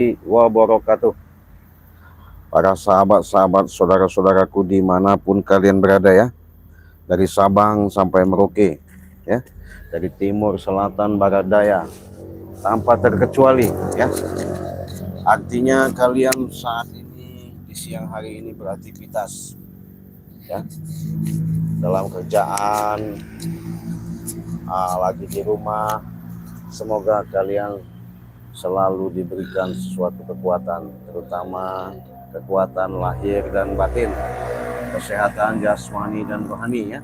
Wabarakatuh. Para sahabat-sahabat, saudara-saudaraku dimanapun kalian berada ya, dari Sabang sampai Merauke ya, dari timur, selatan, barat, daya, tanpa terkecuali ya. Artinya kalian saat ini di siang hari ini beraktivitas ya, dalam kerjaan, lagi di rumah. Semoga kalian selalu diberikan sesuatu kekuatan, terutama kekuatan lahir dan batin, kesehatan jasmani dan rohani ya.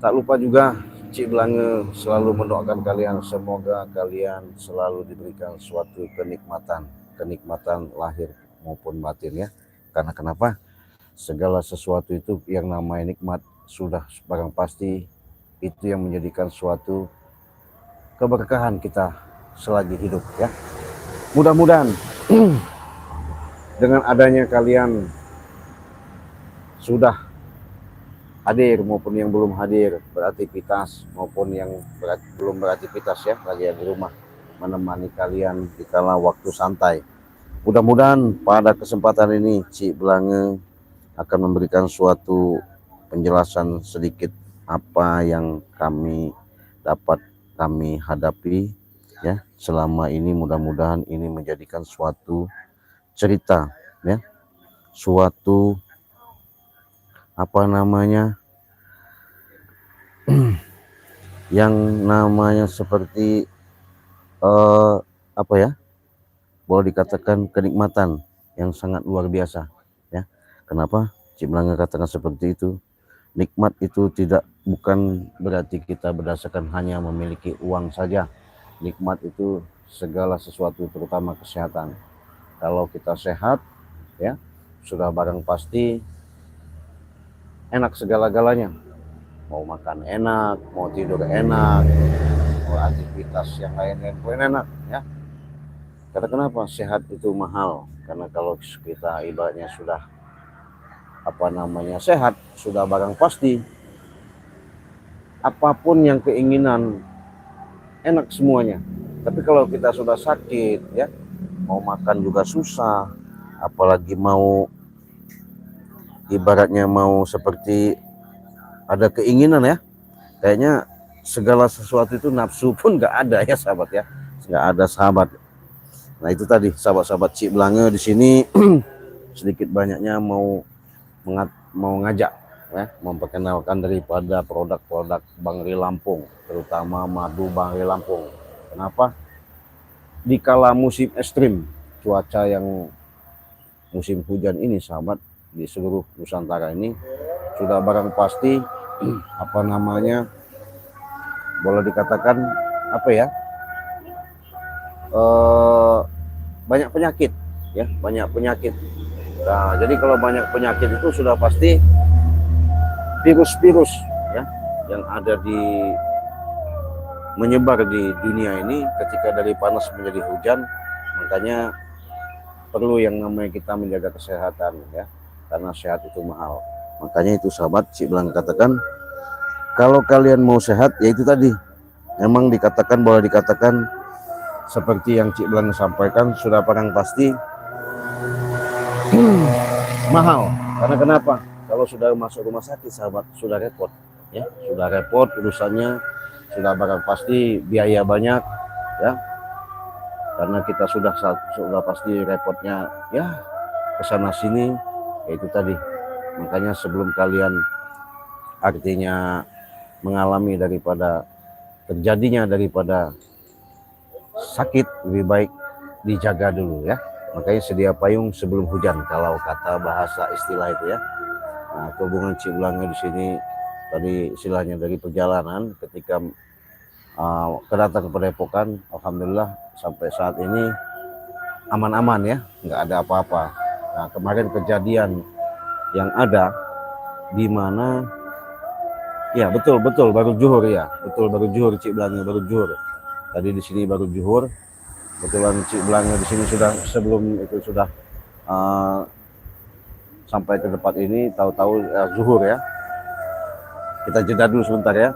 Tak lupa juga Cik Belange selalu mendoakan kalian, semoga kalian selalu diberikan suatu kenikmatan lahir maupun batin ya. Karena kenapa? Segala sesuatu itu yang namanya nikmat sudah barang pasti itu yang menjadikan suatu keberkahan kita selagi hidup ya. Mudah-mudahan dengan adanya kalian sudah hadir maupun yang belum hadir beraktivitas maupun yang belum beraktivitas ya, lagi di rumah menemani kalian di kala waktu santai. Mudah-mudahan pada kesempatan ini Cik Belange akan memberikan suatu penjelasan sedikit apa yang kami hadapi ya selama ini. Mudah-mudahan ini menjadikan suatu cerita ya, suatu yang namanya seperti boleh dikatakan kenikmatan yang sangat luar biasa ya. Kenapa Cik Belange katakan seperti itu? Nikmat itu bukan berarti kita berdasarkan hanya memiliki uang saja. Nikmat itu segala sesuatu, terutama kesehatan. Kalau kita sehat ya, sudah barang pasti enak segala-galanya. Mau makan enak, mau tidur enak, mau aktivitas yang lain-lain pun enak ya. Karena kenapa? Sehat itu mahal. Karena kalau kita ibaratnya sudah sehat, sudah barang pasti apapun yang keinginan enak semuanya. Tapi kalau kita sudah sakit ya, mau makan juga susah, apalagi mau ibaratnya mau seperti ada keinginan ya, kayaknya segala sesuatu itu nafsu pun nggak ada ya sahabat ya, nggak ada sahabat. Nah itu tadi sahabat-sahabat Cik Belange di sini sedikit banyaknya mau ngajak ya, memperkenalkan daripada produk-produk Bangri Lampung, terutama madu Bangri Lampung. Kenapa? Di kala musim ekstrim, cuaca yang musim hujan ini sahabat, di seluruh Nusantara ini sudah barang pasti boleh dikatakan banyak penyakit ya, banyak penyakit. Nah, jadi kalau banyak penyakit itu sudah pasti virus-virus ya yang ada menyebar di dunia ini ketika dari panas menjadi hujan. Makanya perlu yang namanya kita menjaga kesehatan ya, karena sehat itu mahal. Makanya itu sahabat Cik Belange katakan, kalau kalian mau sehat ya itu tadi, memang boleh dikatakan seperti yang Cik Belange sampaikan, sudah barang pasti mahal. Karena kenapa? Kalau sudah masuk rumah sakit sahabat, sudah repot ya, sudah repot urusannya, sudah barang pasti biaya banyak ya, karena kita sudah pasti repotnya ya kesana sini ya itu tadi. Makanya sebelum kalian artinya mengalami terjadinya daripada sakit, lebih baik dijaga dulu ya. Makanya sedia payung sebelum hujan, kalau kata bahasa istilah itu ya. Nah, hubungan Cik Belange di sini tadi istilahnya dari perjalanan ketika kedatang ke Padepokan, alhamdulillah sampai saat ini aman-aman ya, nggak ada apa-apa. Nah, kemarin kejadian yang ada di mana ya, betul baru zuhur ya, baru zuhur Cik Belange, baru zuhur. Tadi di sini baru zuhur. Kebetulan Cik Belange di sini sudah sebelum itu sudah sampai ke tempat ini, tahu-tahu zuhur ya. Kita jeda dulu sebentar ya.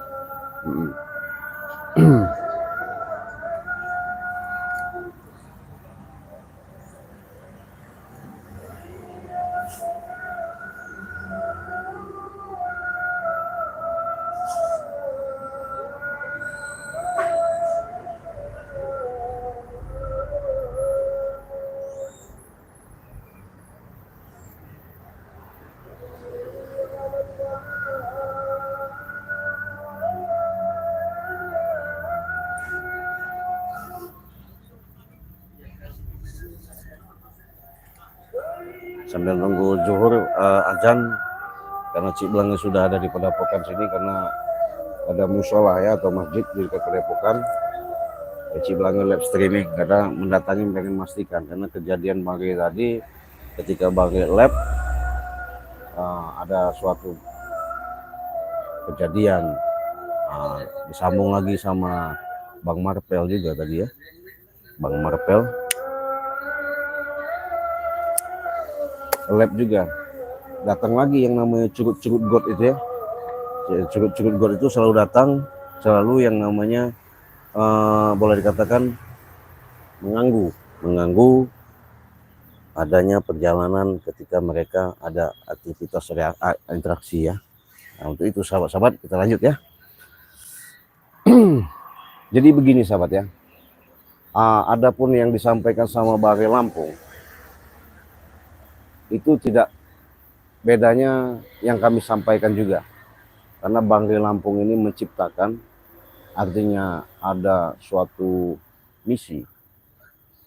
sambil nunggu zuhur azan, karena Cik Blange sudah ada di Padepokan sini karena ada musola ya atau masjid di dekat Padepokan. Cik Blange live streaming karena mendatangi pengen memastikan, karena kejadian pagi tadi ketika bagi lab ada suatu kejadian, disambung lagi sama Bang Marpel juga tadi ya, Bang Marpel lab juga datang lagi yang namanya curut-curut god itu ya. Curut-curut god itu selalu datang, selalu yang namanya boleh dikatakan mengganggu adanya perjalanan ketika mereka ada aktivitas interaksi ya. Nah, untuk itu sahabat-sahabat kita lanjut ya. Jadi begini sahabat ya, adapun yang disampaikan sama Bari Lampung itu tidak bedanya yang kami sampaikan juga, karena Bangri Lampung ini menciptakan, artinya ada suatu misi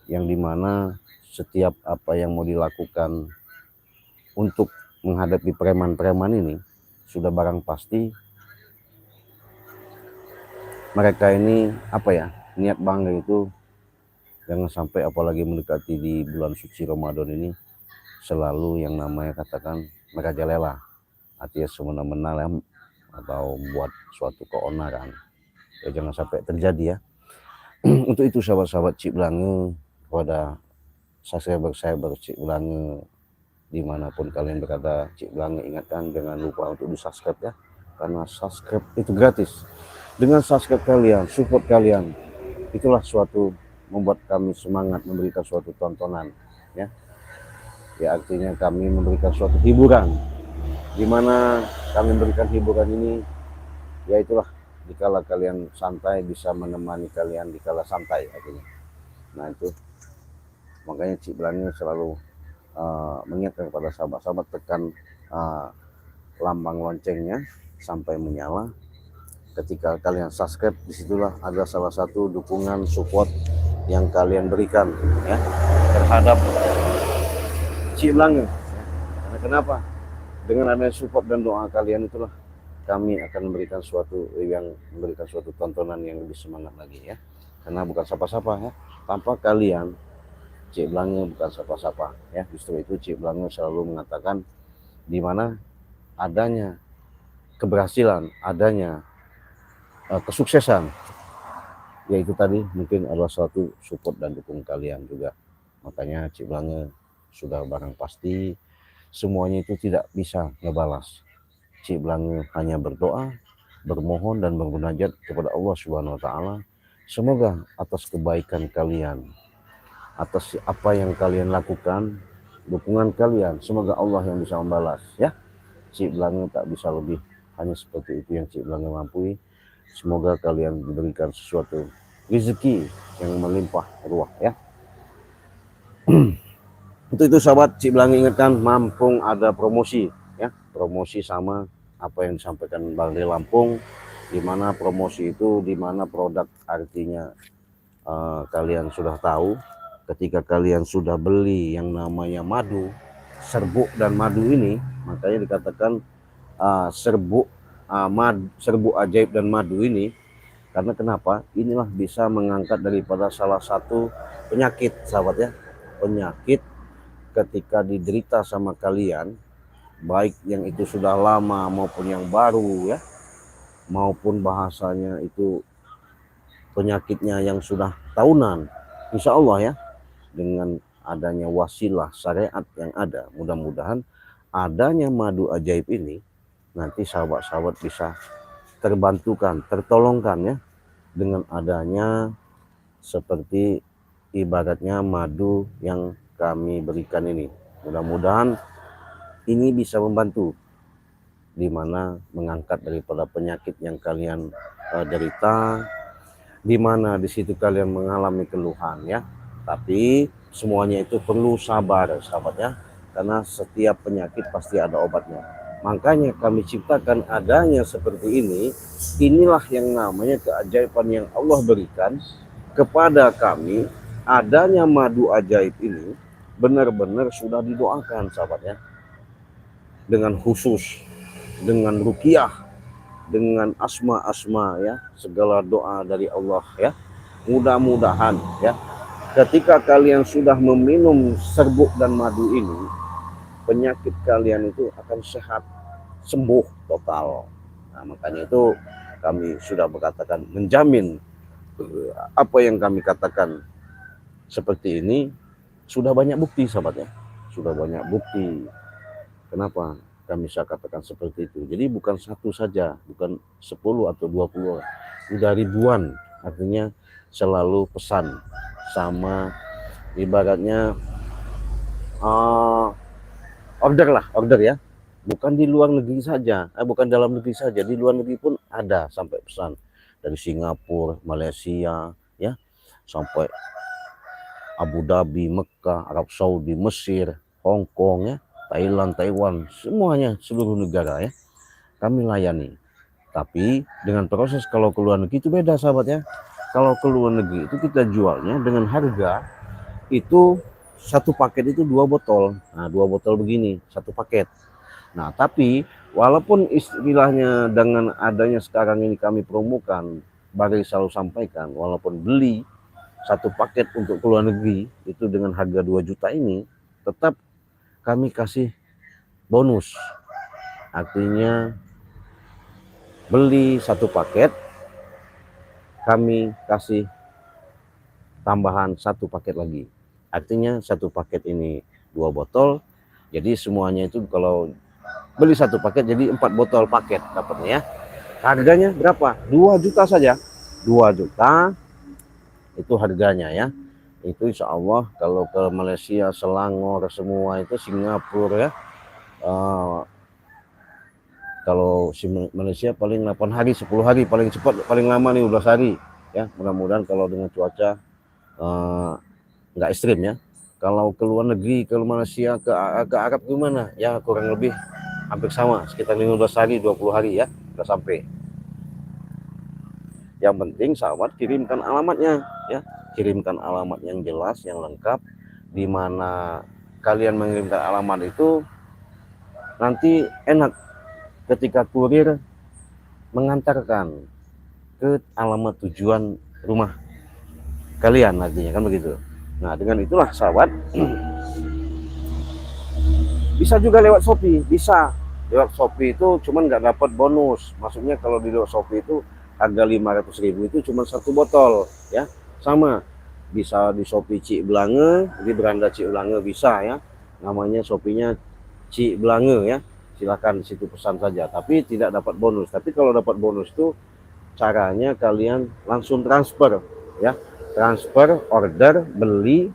yang dimana setiap apa yang mau dilakukan untuk menghadapi preman-preman ini sudah barang pasti mereka ini apa ya, niat Bangri itu jangan sampai apalagi mendekati di bulan suci Ramadan ini selalu yang namanya katakan merajalela, artinya semena-mena atau buat suatu keonaran ya, jangan sampai terjadi ya. Untuk itu sahabat-sahabat Cik Blange, kepada subscriber Cik Blange dimanapun kalian berada, Cik Blange ingatkan jangan lupa untuk di subscribe ya, karena subscribe itu gratis. Dengan subscribe kalian, support kalian, itulah suatu membuat kami semangat memberikan suatu tontonan ya. Ya artinya kami memberikan suatu hiburan, dimana kami memberikan hiburan ini ya itulah dikala kalian santai bisa menemani kalian dikala santai artinya. Nah itu makanya Cik Blange selalu mengingatkan kepada sahabat-sahabat tekan lambang loncengnya sampai menyala. Ketika kalian subscribe, disitulah ada salah satu dukungan support yang kalian berikan ya terhadap Cik Blange. Karena kenapa? Dengan adanya support dan doa kalian itulah kami akan memberikan suatu tontonan yang lebih semangat lagi ya. Karena bukan siapa-siapa ya. Tanpa kalian Cik Blange bukan siapa-siapa ya. Justru itu Cik Blange selalu mengatakan di mana adanya keberhasilan, adanya kesuksesan, yaitu tadi mungkin adalah suatu support dan dukung kalian juga. Makanya Cik Blange sudah barang pasti semuanya itu tidak bisa ngebalas. Cik Blange hanya berdoa, bermohon dan bermunajat kepada Allah Subhanahu wa taala. Semoga atas kebaikan kalian, atas apa yang kalian lakukan, dukungan kalian, semoga Allah yang bisa membalas ya. Cik Blange tak bisa lebih, hanya seperti itu yang Cik Blange mampu. Semoga kalian diberikan sesuatu rezeki yang melimpah ruah ya. Untuk itu sahabat, Cik Blange ingatkan Lampung ada promosi ya, promosi sama apa yang disampaikan Bangri Lampung, di mana promosi itu di mana produk artinya kalian sudah tahu ketika kalian sudah beli yang namanya madu, serbuk dan madu ini, makanya dikatakan serbuk ajaib dan madu ini, karena kenapa? Inilah bisa mengangkat daripada salah satu penyakit sahabat ya, penyakit ketika diderita sama kalian, baik yang itu sudah lama maupun yang baru ya, maupun bahasanya itu penyakitnya yang sudah tahunan, insya Allah ya, dengan adanya wasilah syariat yang ada, mudah-mudahan adanya madu ajaib ini nanti sahabat-sahabat bisa terbantukan, tertolongkan ya, dengan adanya seperti ibaratnya madu yang kami berikan ini. Mudah-mudahan ini bisa membantu di mana mengangkat daripada penyakit yang kalian derita, di mana di situ kalian mengalami keluhan ya. Tapi semuanya itu perlu sabar sahabat ya, karena setiap penyakit pasti ada obatnya. Makanya kami ciptakan adanya seperti ini. Inilah yang namanya keajaiban yang Allah berikan kepada kami, adanya madu ajaib ini, benar-benar sudah didoakan sahabat ya, dengan khusus, dengan ruqyah, dengan asma-asma ya, segala doa dari Allah ya. Mudah-mudahan ya, ketika kalian sudah meminum serbuk dan madu ini, penyakit kalian itu akan sehat, sembuh total. Nah, makanya itu kami sudah berkatakan, menjamin apa yang kami katakan seperti ini sudah banyak bukti sahabat ya, sudah banyak bukti. Kenapa kami bisa katakan seperti itu? Jadi bukan satu saja, bukan 10 atau 20, sudah ribuan. Artinya selalu pesan sama, ibaratnya order ya, bukan di luar negeri saja, bukan dalam negeri saja, di luar negeri pun ada sampai pesan dari Singapura, Malaysia ya, sampai Abu Dhabi, Mekah, Arab Saudi, Mesir, Hong Kong ya, Thailand, Taiwan, semuanya, seluruh negara ya kami layani. Tapi dengan proses kalau ke luar negeri itu beda sahabat ya. Kalau ke luar negeri itu kita jualnya dengan harga itu satu paket itu 2 botol. Nah, 2 botol begini, satu paket. Nah, tapi walaupun istilahnya dengan adanya sekarang ini kami promokan, Bari selalu sampaikan, walaupun beli satu paket untuk ke luar negeri itu dengan harga 2 juta ini, tetap kami kasih bonus. Artinya beli satu paket, kami kasih tambahan satu paket lagi. Artinya satu paket ini 2 botol, jadi semuanya itu kalau beli satu paket jadi 4 botol paket dapatnya ya. Harganya berapa? 2 juta saja. 2 juta itu harganya ya. Itu insya Allah kalau ke Malaysia, Selangor, semua itu, Singapura ya, kalau Malaysia paling 8 hari, 10 hari, paling cepat, paling lama nih 12 hari ya. Mudah-mudahan kalau dengan cuaca nggak ekstrim ya. Kalau ke luar negeri, ke Malaysia, ke Arab gimana ya, kurang lebih hampir sama, sekitar 15 hari, 20 hari ya, udah sampai. Yang penting sahabat kirimkan alamatnya ya, kirimkan alamat yang jelas, yang lengkap. Di mana kalian mengirimkan alamat itu nanti enak ketika kurir mengantarkan ke alamat tujuan rumah kalian nantinya, kan begitu. Nah, dengan itulah sahabat, bisa juga lewat Shopee, bisa lewat Shopee itu cuman nggak dapat bonus. Maksudnya kalau di lewat Shopee itu harga 500.000 itu cuma satu botol ya, sama bisa di Shopee Cik Belange, di beranda Cik Belange bisa ya, namanya Shopee-nya Cik Belange ya, silakan di situ pesan saja, tapi tidak dapat bonus. Tapi kalau dapat bonus itu caranya kalian langsung transfer ya, transfer order, beli,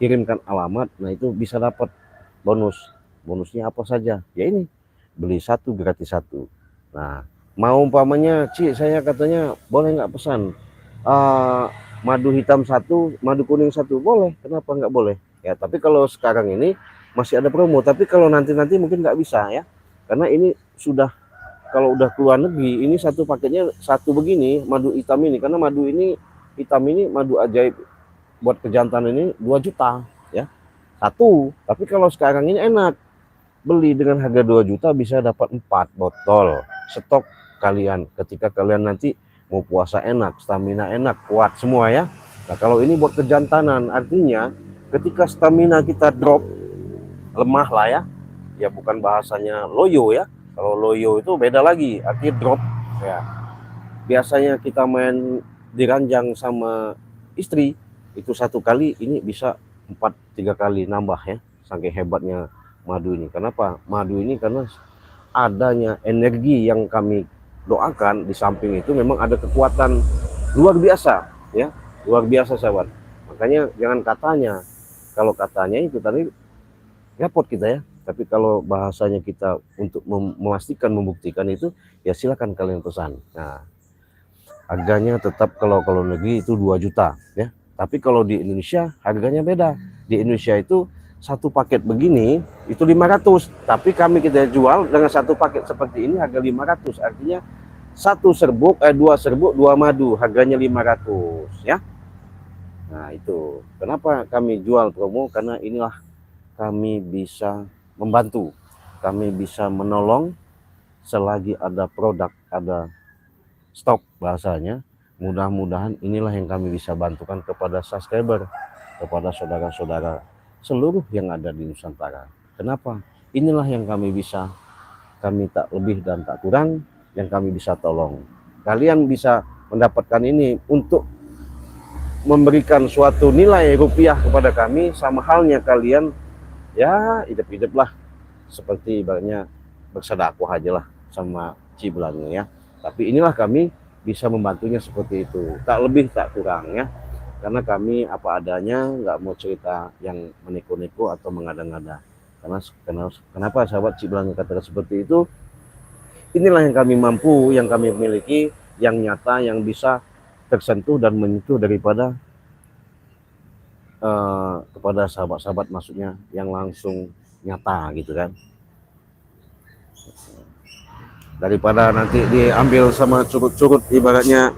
kirimkan alamat, nah itu bisa dapat bonus. Bonusnya apa saja ya, ini beli satu gratis satu. Nah, mau umpamanya Ci, saya katanya boleh nggak pesan madu hitam satu, madu kuning satu, boleh, kenapa nggak boleh ya. Tapi kalau sekarang ini masih ada promo, tapi kalau nanti mungkin nggak bisa ya, karena ini sudah, kalau udah keluar negeri ini satu paketnya satu begini madu hitam ini, karena madu ini hitam ini madu ajaib buat kejantan ini 2 juta ya satu. Tapi kalau sekarang ini enak, beli dengan harga 2 juta bisa dapat 4 botol stok kalian ketika kalian nanti mau puasa, enak, stamina enak, kuat semua ya. Nah, kalau ini buat kejantanan, artinya ketika stamina kita drop, lemah lah ya, ya bukan bahasanya loyo ya. Kalau loyo itu beda lagi, artinya drop ya. Biasanya kita main di ranjang sama istri itu satu kali, ini bisa 4-3 kali nambah ya, saking hebatnya madu ini. Kenapa madu ini? Karena adanya energi yang kami doakan, di samping itu memang ada kekuatan luar biasa ya, luar biasa sahabat. Makanya jangan katanya, kalau katanya itu tadi repot kita ya, tapi kalau bahasanya kita untuk memastikan, membuktikan itu ya silakan kalian pesan. Nah, harganya tetap kalau negeri itu 2 juta ya. Tapi kalau di Indonesia harganya beda. Di Indonesia itu satu paket begini itu 500, tapi kita jual dengan satu paket seperti ini harga 500. Artinya satu serbuk, 2 serbuk, 2 madu, harganya 500 ya. Nah, itu kenapa kami jual promo, karena inilah kami bisa membantu, kami bisa menolong selagi ada produk, ada stok bahasanya. Mudah-mudahan inilah yang kami bisa bantukan kepada subscriber, kepada saudara-saudara seluruh yang ada di Nusantara. Kenapa? Inilah yang kami bisa, kami tak lebih dan tak kurang, yang kami bisa tolong. Kalian bisa mendapatkan ini untuk memberikan suatu nilai rupiah kepada kami, sama halnya kalian ya hidup-hidup lah, seperti ibaratnya bersedekah aja lah sama Ciblangnya ya. Tapi inilah kami bisa membantunya seperti itu, tak lebih tak kurang ya, karena kami apa adanya, nggak mau cerita yang meneko-neko atau mengada-ngada. Kenapa sahabat Ciblangnya katakan seperti itu? Inilah yang kami mampu, yang kami miliki, yang nyata, yang bisa tersentuh dan menyentuh daripada kepada sahabat-sahabat, maksudnya yang langsung nyata gitu kan, daripada nanti diambil sama curut-curut ibaratnya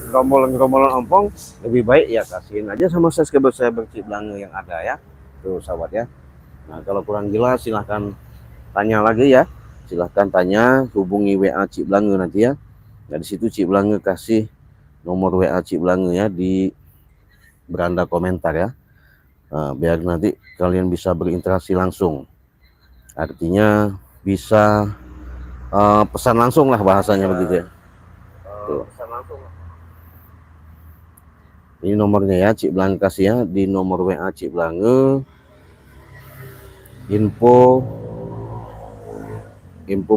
gerombolan-gerombolan ompong. Lebih baik ya kasihin aja sama subscriber saya Ciblange yang ada ya, tuh sahabat ya. Nah kalau kurang jelas silahkan tanya lagi ya, silahkan tanya, hubungi WA Ciblange nanti ya. Nah di situ Ciblange kasih nomor WA Ciblange ya di beranda komentar ya. Nah, biar nanti kalian bisa berinteraksi langsung, artinya bisa pesan langsung lah bahasanya begitu ya. Tuh. Ini nomornya ya, Ciblange kasih ya di nomor WA Ciblange, info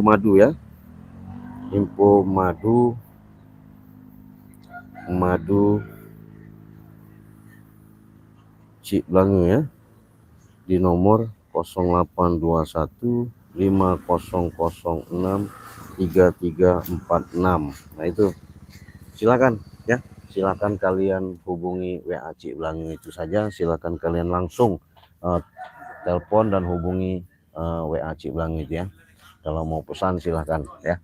madu ya, info madu Ciblange ya, di nomor 0821 5006 3346. Nah itu silakan ya, silakan kalian hubungi WA Ciblange itu saja, silakan kalian langsung telepon dan hubungi WA Ciblange itu ya. Kalau mau pesan silahkan ya.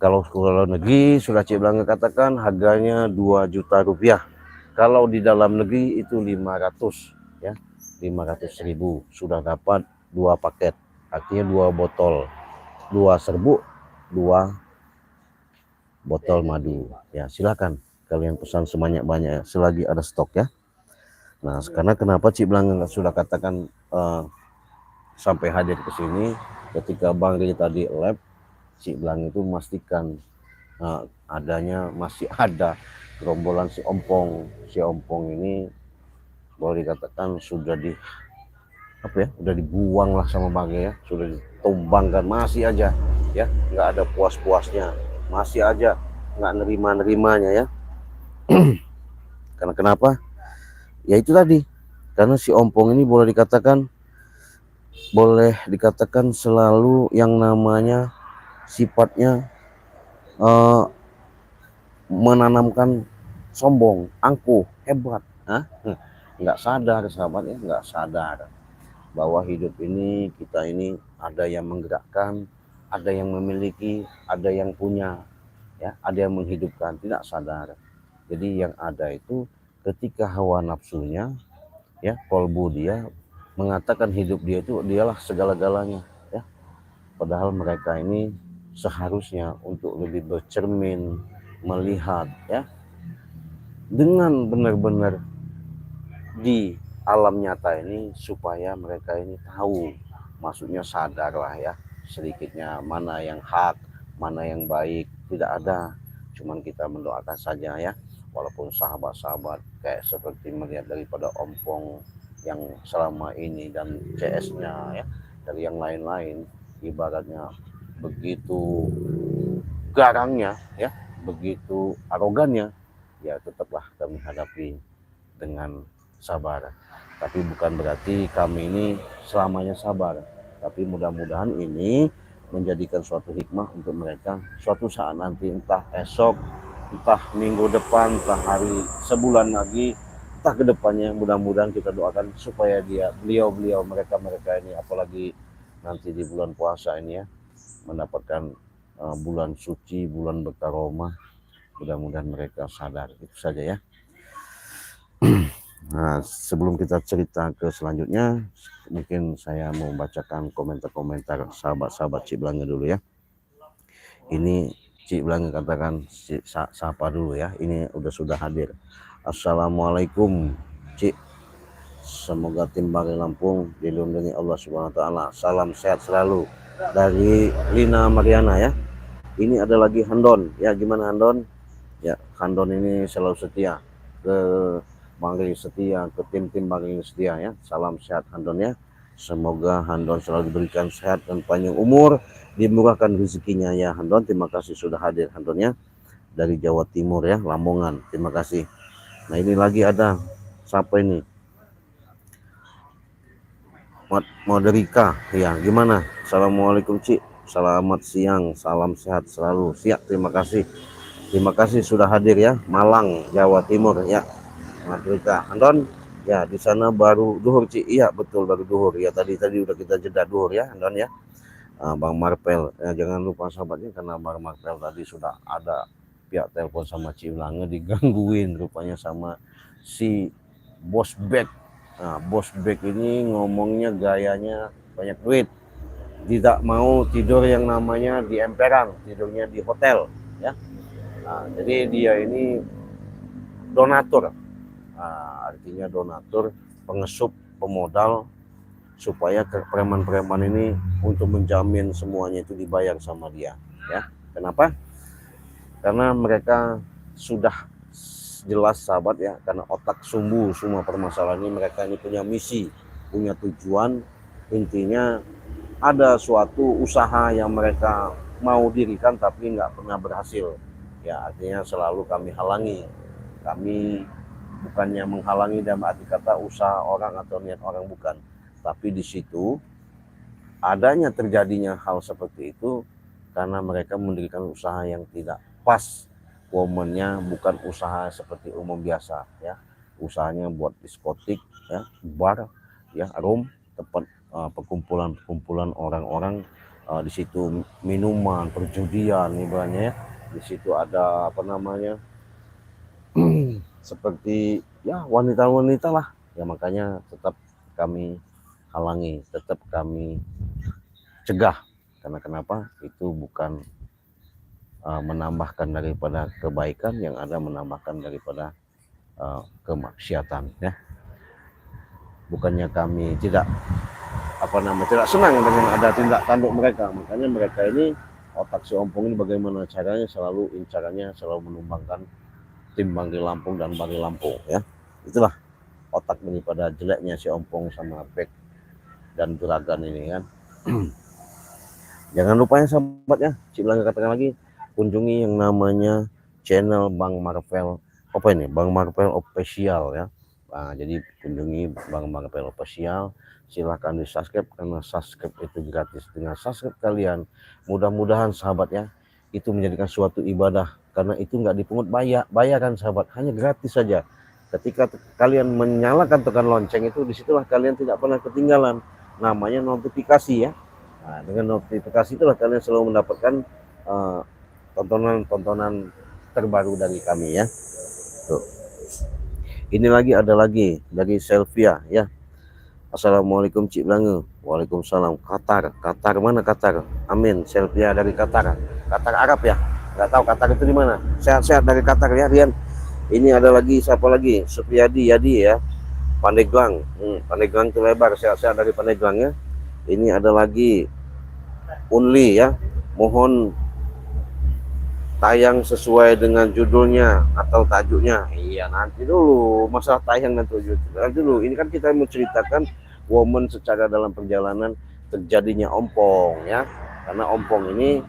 Kalau negeri sudah Ciblange katakan harganya 2 juta rupiah. Kalau di dalam negeri itu 500 ya, 500.000 sudah dapat 2 paket, artinya 2 botol, 2 serbuk, 2 botol madu ya. Silakan kalian pesan sebanyak-banyak selagi ada stok ya. Nah karena kenapa Ciblange sudah katakan sampai hadir ke sini, ketika Bang Ri tadi lab, Ciblange itu memastikan adanya masih ada gerombolan si Ompong. Si Ompong ini boleh dikatakan sudah udah dibuang lah sama Bang ya, sudah ditumbangkan, masih aja ya nggak ada puas-puasnya, masih aja nggak nerima-nerimanya ya. Karena kenapa? Ya itu tadi, karena si Ompong ini boleh dikatakan selalu yang namanya sifatnya menanamkan sombong, angkuh, hebat. Nggak sadar sahabat ya, nggak sadar bahwa hidup ini, kita ini ada yang menggerakkan, ada yang memiliki, ada yang punya ya, ada yang menghidupkan, tidak sadar. Jadi yang ada itu ketika hawa nafsunya ya, kolbu dia mengatakan hidup dia itu dialah segala-galanya ya. Padahal mereka ini seharusnya untuk lebih bercermin, melihat ya dengan benar-benar di alam nyata ini, supaya mereka ini tahu, maksudnya sadar lah ya sedikitnya mana yang hak, mana yang baik. Tidak ada, cuman kita mendoakan saja ya, walaupun sahabat-sahabat kayak seperti melihat daripada Ompong yang selama ini dan CS-nya ya, dari yang lain-lain ibaratnya begitu garangnya ya, begitu arogannya ya, tetaplah kami hadapi dengan sabar. Tapi bukan berarti kami ini selamanya sabar, tapi mudah-mudahan ini menjadikan suatu hikmah untuk mereka suatu saat nanti, entah esok, entah minggu depan, entah hari sebulan lagi, entah kedepannya. Mudah-mudahan kita doakan supaya beliau mereka ini, apalagi nanti di bulan puasa ini ya, mendapatkan bulan suci, bulan berkaromah. Mudah-mudahan mereka sadar. Itu saja ya. Nah, sebelum kita cerita ke selanjutnya, mungkin saya mau membacakan komentar-komentar sahabat-sahabat Cik Belanga dulu ya. Ini Cik Belanga katakan sapa dulu ya. Ini sudah hadir. Assalamualaikum Cik. Semoga tim Bari Lampung dilindungi Allah Subhanahu wa taala. Salam sehat selalu dari Lina Mariana ya. Ini ada lagi Handon. Ya, gimana Handon? Ya, Handon ini selalu setia ke Bangli setia, ke tim-tim Bangli setia ya. Salam sehat Handon ya. Semoga Handon selalu diberikan sehat dan panjang umur, dimurahkan rezekinya ya Handon. Terima kasih sudah hadir Handon ya. Dari Jawa Timur ya, Lamongan. Terima kasih. Nah, ini lagi ada siapa ini? Moderika ya, gimana? Assalamualaikum Cik. Selamat siang, salam sehat selalu. Siap, terima kasih. Terima kasih sudah hadir ya, Malang, Jawa Timur ya. Madrika Andon ya, di sana baru duhur Cik. Iya betul, baru duhur ya, tadi udah kita jeda duhur ya Andon ya. Bang Marpel ya, jangan lupa sahabatnya, karena Bang Marpel tadi sudah ada pihak telepon sama Cik Belanga, digangguin rupanya sama si Bos Bek. Nah, Bos Bek ini ngomongnya gayanya banyak duit, tidak mau tidur yang namanya di emperan, tidurnya di hotel ya. Nah, jadi dia ini donatur. Artinya donatur, pengesup, pemodal, supaya preman-preman ini untuk menjamin semuanya itu dibayar sama dia ya. Kenapa? Karena mereka sudah jelas sahabat ya, karena otak sumbu semua permasalahan ini. Mereka ini punya misi, punya tujuan. Intinya ada suatu usaha yang mereka mau dirikan tapi nggak pernah berhasil ya, artinya selalu kami halangi. Kami bukannya menghalangi dalam arti kata usaha orang atau niat orang, bukan, tapi di situ adanya terjadinya hal seperti itu karena mereka mendirikan usaha yang tidak pas. Momennya bukan usaha seperti umum biasa ya, usahanya buat diskotik ya, bar ya, room, tempat perkumpulan orang-orang, di situ minuman, perjudian ibaratnya ya. Di situ ada apa namanya seperti ya wanita-wanita lah ya, makanya tetap kami halangi, tetap kami cegah. Karena kenapa? Itu bukan menambahkan daripada kebaikan, yang ada menambahkan daripada kemaksiatan ya. Bukannya kami tidak tidak senang dengan ada tindak tanduk mereka, makanya mereka ini, otak si Ompong ini bagaimana caranya, incarannya selalu menumbangkan tim Bangli Lampung dan Bangli Lampung ya. Itulah otak daripada jeleknya si Ompong sama Bek dan Juragan ini kan. Jangan lupa ya sahabat ya, Cik Belanga katakan lagi, kunjungi yang namanya channel Bang Marvel, Bang Marvel Official ya. Nah, jadi kunjungi Bang Marvel Official, silahkan di subscribe, karena subscribe itu gratis. Dengan subscribe kalian, mudah-mudahan sahabat ya, itu menjadikan suatu ibadah, karena itu nggak dipungut bayaran sahabat, hanya gratis saja. Ketika kalian menyalakan tekan lonceng itu, disitulah kalian tidak pernah ketinggalan namanya notifikasi ya. Nah, dengan notifikasi itulah kalian selalu mendapatkan tontonan terbaru dari kami ya. Tuh. Ini ada lagi dari Selvia ya. Assalamualaikum Cik Belanga. Waalaikumsalam. Qatar mana Qatar? Amin. Selvia dari Qatar. Qatar Arab ya? Nggak tahu Qatar itu di mana. Sehat-sehat dari Qatar ya Rian. Ini ada lagi siapa lagi? Supriyadi Yadi ya. Pandeglang. Pandeglang itu lebar. Sehat-sehat dari Pandeglang ya. Ini ada lagi Unli ya. Mohon tayang sesuai dengan judulnya atau tajuknya. Iya, nanti dulu masalah tayang dan tujuh. Nanti dulu, ini kan kita menceritakan momen secara dalam perjalanan terjadinya Ompong ya. Karena Ompong ini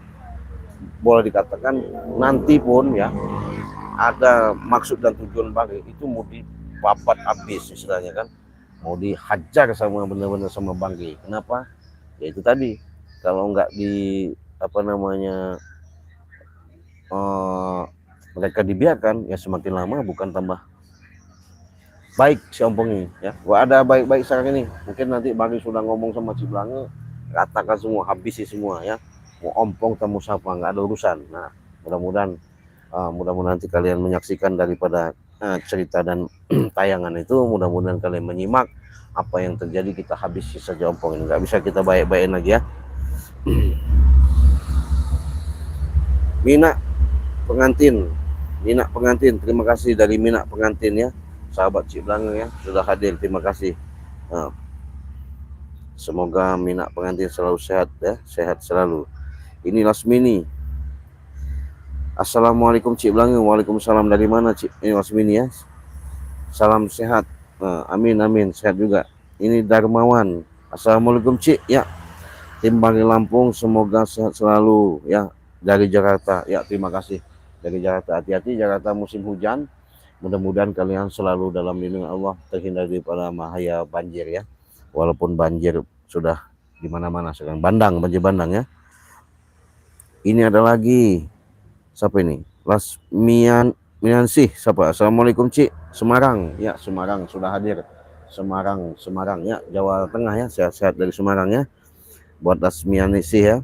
boleh dikatakan nanti pun ya ada maksud dan tujuan Bangli itu mau dipapat habis istilahnya kan. Mau dihajar sama benar-benar sama Bangli. Kenapa? Ya itu tadi, kalau nggak di mereka dibiarkan ya, semakin lama bukan tambah baik si Ompong ini ya. Gua ada baik-baik sekarang ini, mungkin nanti Bangli sudah ngomong sama Cik Belanga, katakan semua, habisi semua ya. Mau Ompong tamu siapa nggak ada urusan. Nah, mudah-mudahan nanti kalian menyaksikan daripada cerita dan tayangan itu, mudah-mudahan kalian menyimak apa yang terjadi. Kita habisi saja ompong ini, nggak bisa kita baik-baikin lagi ya. Mina pengantin, terima kasih dari Mina pengantin ya, sahabat Cik Blanga ya, sudah hadir, terima kasih. Semoga Mina pengantin selalu sehat ya, sehat selalu. Ini Lasmini. Assalamualaikum Cik Blanga. Waalaikumsalam. Dari mana Cik? Ini Lasmini ya. Salam sehat. Amin amin, sehat juga. Ini Darmawan. Assalamualaikum Cik ya. Tim Bangli Lampung, semoga sehat selalu ya, dari Jakarta ya, terima kasih dari Jakarta. Hati-hati Jakarta musim hujan, mudah-mudahan kalian selalu dalam lindungan Allah, terhindar daripada bahaya banjir ya. Walaupun banjir sudah di mana-mana sekarang, banjir bandang ya. Ini ada lagi siapa ini? Miansih siapa? Assalamualaikum Cik. Semarang ya, Semarang sudah hadir. Semarang ya, Jawa Tengah ya, sehat-sehat dari Semarang ya. Buat Lasmianisih ya.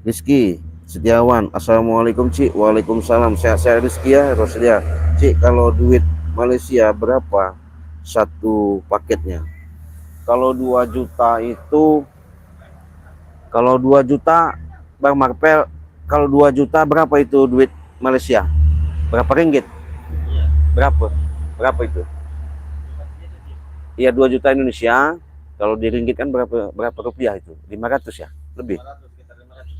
Rizky Setiawan, Assalamualaikum Cik. Waalaikumsalam, sehat-sehat Rizky ya. Roslia, Cik, kalau duit Malaysia berapa satu paketnya? Kalau 2 juta itu, kalau 2 juta Bang Marpel, kalau 2 juta berapa itu duit Malaysia? Berapa ringgit? Berapa itu? Iya, 2 juta Indonesia. Kalau di ringgit kan berapa rupiah itu? 500 ya? Lebih.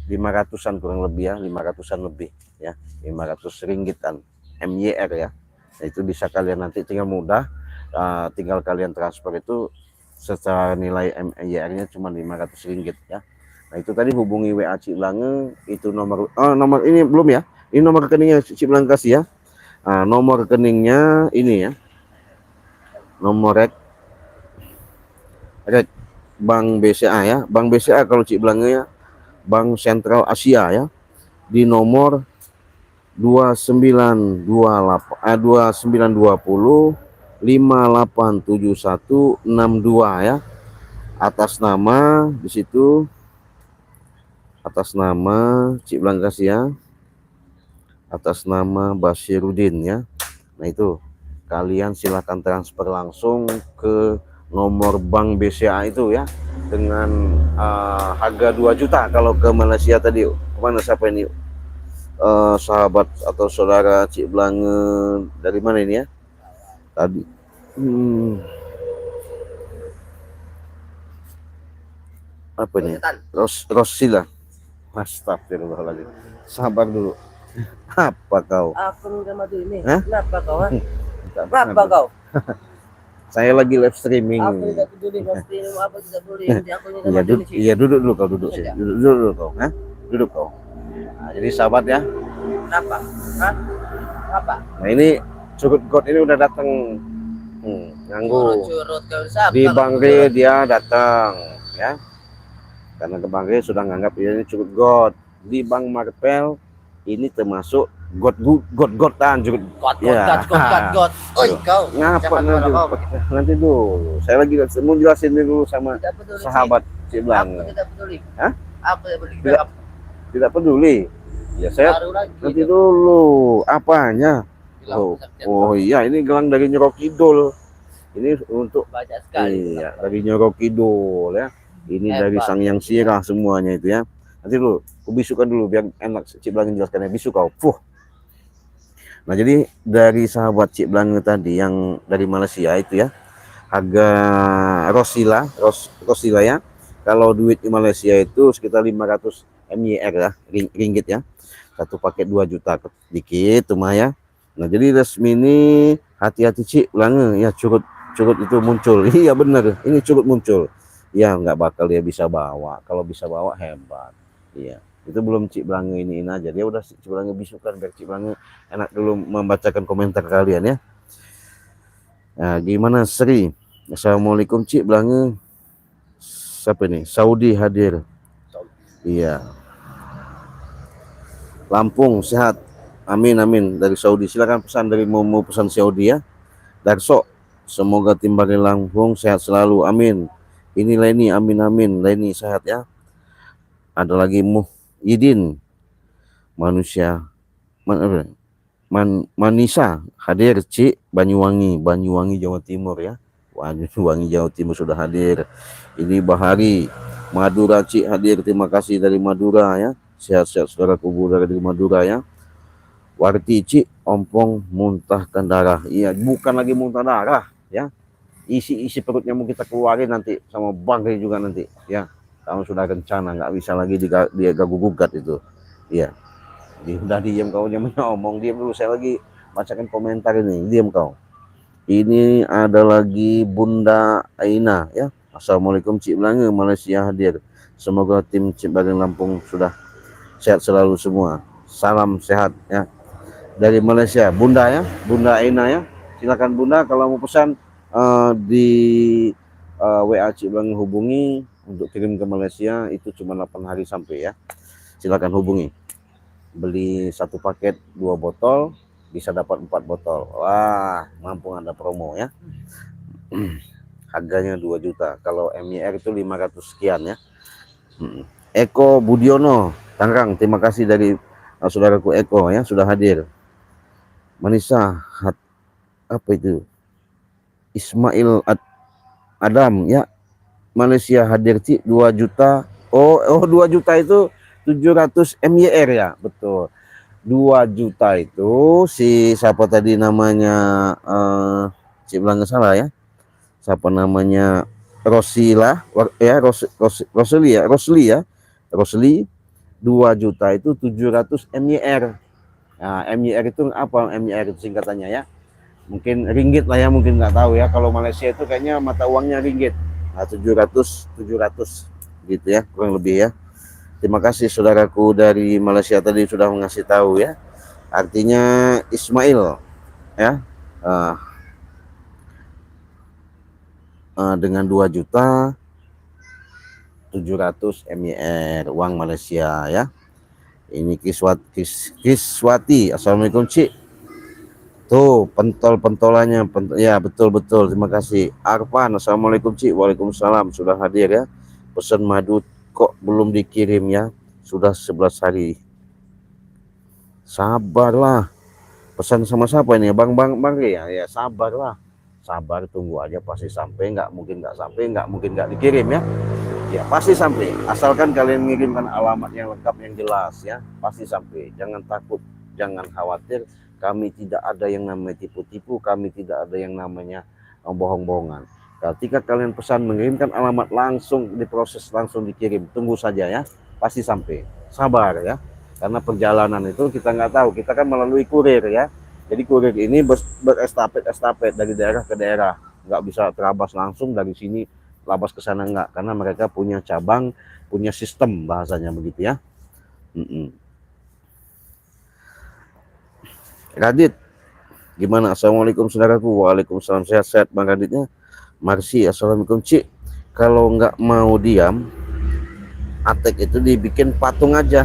500-an kurang lebih ya, 500-an lebih ya. 500 ringgitan MYR ya. Nah, itu bisa kalian nanti tinggal mudah, tinggal kalian transfer itu secara nilai MYR-nya cuma 500 ringgit ya. Nah, itu tadi hubungi WA Cik Blanga, itu nomor ini belum ya. Ini nomor rekeningnya Cik Blanga kasih ya. Nomor rekeningnya ini ya. Nomor Bank BCA ya. Bank BCA kalau Cik Blanga ya, Bank Sentral Asia ya. Di nomor 2920 587162 ya. Atas nama di situ, atas nama Cik Blanga kasih ya, atas nama Basirudin ya. Nah, itu kalian silahkan transfer langsung ke nomor Bank BCA itu ya, dengan harga 2 juta. Kalau ke Malaysia tadi, kemana siapa ini? Sahabat atau saudara Cik Blanga dari mana ini ya tadi? Apa ini? Rosila. Astagfirullahaladzim. Sabar dulu. Apa kau? Aku udah madu ini. Hah? Kenapa kau? Kenapa kau? Saya lagi live streaming. Aku tidak peduli live streaming, apa tidak boleh. Iya, duduk dulu kau, duduk sih. Duduk dulu kau, duduk kau. Nah, jadi sahabat ya. Kenapa? Hah? Apa? Nah, ini Curut God ini udah datang. Nganggu. Curut kau siapa? Di Bangre dia datang ya. Karena ke Bangre sudah nganggap ini Curut God. Di Bang Marpel ini termasuk God-godan Curut God. God. Oi kau. Ngapa nanti dulu. Saya lagi mau jelasin dulu sama sahabat Cik Blanga. Aku tidak peduli. Hah? Aku tidak peduli. Tidak peduli. Ya saya nanti dulu apanya. Oh iya, ini gelang dari Nyoro Kidul. Ini untuk banyak sekali. Iya, dari Nyoro Kidul ya. Ini dari Sang Yang Sirah semuanya itu ya. Nanti dulu, aku bisukan dulu biar enak Cik Blanga jelaskannya. Bisu kau. Nah, jadi dari sahabat Cik Blanga tadi yang dari Malaysia itu ya, harga Rosila ya. Kalau duit di Malaysia itu sekitar 500 MYR ya, ringgit ya. Satu paket 2 juta dikit cuma ya. Nah, jadi resmi ini hati-hati Cik Blanga ya, curut itu muncul. Iya benar, ini curut muncul. Ya nggak bakal dia bisa bawa. Kalau bisa bawa hebat. Iya. Itu belum Cik Blanga iniin aja. Dia udah Cik Blanga bisukan biar Cik Blanga enak dulu membacakan komentar kalian ya. Nah, gimana Sri? Assalamualaikum Cik Blanga. Siapa ini? Saudi hadir. Iya. Lampung sehat. Amin amin dari Saudi. Silakan pesan dari mau pesan Saudi ya. Darso, semoga tim Bangli Lampung sehat selalu. Amin. Ini Leni, amin amin. Leni sehat ya. Ada lagi Muhyiddin. Manusia. Manisa hadir, Cik, Banyuwangi Jawa Timur ya. Banyuwangi Jawa Timur sudah hadir. Ini Bahari Madura, Cik, hadir. Terima kasih dari Madura ya. Sehat-sehat saudaraku dari Madura ya. Warti, Cik, ompong muntahkan darah. Iya, bukan lagi muntah darah ya. Isi perutnya mau kita keluarin nanti sama bangkai juga nanti ya. Kamu sudah rencana, nggak bisa lagi dia gagu-gugat itu. Iya. Udah diam kau, jangan ngomong, diam dulu, saya lagi bacakan komentar ini, diam kau. Ini ada lagi Bunda Aina ya. Assalamualaikum Cik Belanga, Malaysia hadir. Semoga tim Cik Bagian Lampung sudah sehat selalu semua. Salam sehat ya. Dari Malaysia, Bunda ya, Bunda Aina ya. Silakan Bunda kalau mau pesan di WA Cik Belanga hubungi untuk kirim ke Malaysia, itu cuma 8 hari sampai ya. Silakan hubungi. Beli 1 paket 2 botol bisa dapat 4 botol. Wah, mampu ada promo ya. Harganya 2 juta. Kalau MYR itu 500 sekian ya. Eko Budiono Tangerang, terima kasih dari saudaraku Eko ya, sudah hadir. Manisa apa itu? Ismail Adam ya, Malaysia hadir, Cik, 2 juta. Oh 2 juta itu 700 MYR ya, betul. 2 juta itu si siapa tadi namanya, Cik bilang nggak salah ya, siapa namanya, Rosila ya, Rosli 2 juta itu 700 MYR. Nah, MYR itu apa? MYR itu singkatannya ya, mungkin ringgit lah ya, mungkin nggak tahu ya. Kalau Malaysia itu kayaknya mata uangnya ringgit. Nah, 700 gitu ya, kurang lebih ya. Terima kasih saudaraku dari Malaysia tadi sudah mengasih tahu ya. Artinya Ismail ya, dengan 2 juta 700 MYR uang Malaysia ya. Ini Kiswati, Assalamualaikum Cik. Tuh pentolannya ya, betul. Terima kasih. Arfan, Assalamualaikum Cik. Waalaikumsalam, sudah hadir ya. Pesan madu kok belum dikirim ya, sudah 11 hari. Sabarlah, pesan sama siapa ini, Bang ya, sabarlah, sabar, tunggu aja, pasti sampai. Nggak mungkin nggak sampai, nggak mungkin nggak dikirim ya, pasti sampai, asalkan kalian mengirimkan alamat yang lengkap yang jelas ya, pasti sampai. Jangan takut, jangan khawatir, kami tidak ada yang namanya tipu-tipu, kami tidak ada yang namanya bohong-bohongan. Ketika kalian pesan mengirimkan alamat, langsung diproses, langsung dikirim, tunggu saja ya, pasti sampai. Sabar ya, karena perjalanan itu kita nggak tahu, kita kan melalui kurir ya. Jadi kurir ini berestafet dari daerah ke daerah, nggak bisa terabas langsung dari sini labas ke sana, nggak, karena mereka punya cabang, punya sistem, bahasanya begitu ya. Radit, gimana? Assalamualaikum saudaraku. Waalaikumsalam, sehat-sehat Bang Raditnya. Marsi, Assalamualaikum Cik. Kalau nggak mau diam, Atek itu dibikin patung aja.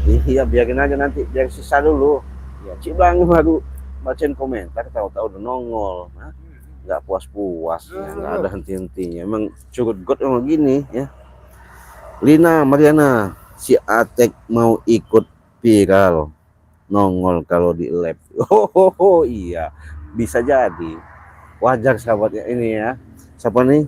Iya, biarin aja nanti, biar sisa dulu. Ya, Cik Bang baru bacain komentar, tahu-tahu udah nongol. Nggak puas-puas, ya, nggak ada henti-hentinya. Emang curut got emang gini ya. Lina Mariana, si Atek mau ikut viral, nongol kalau di lab. Oh iya, bisa jadi. Wajar sahabatnya ini ya. Siapa nih?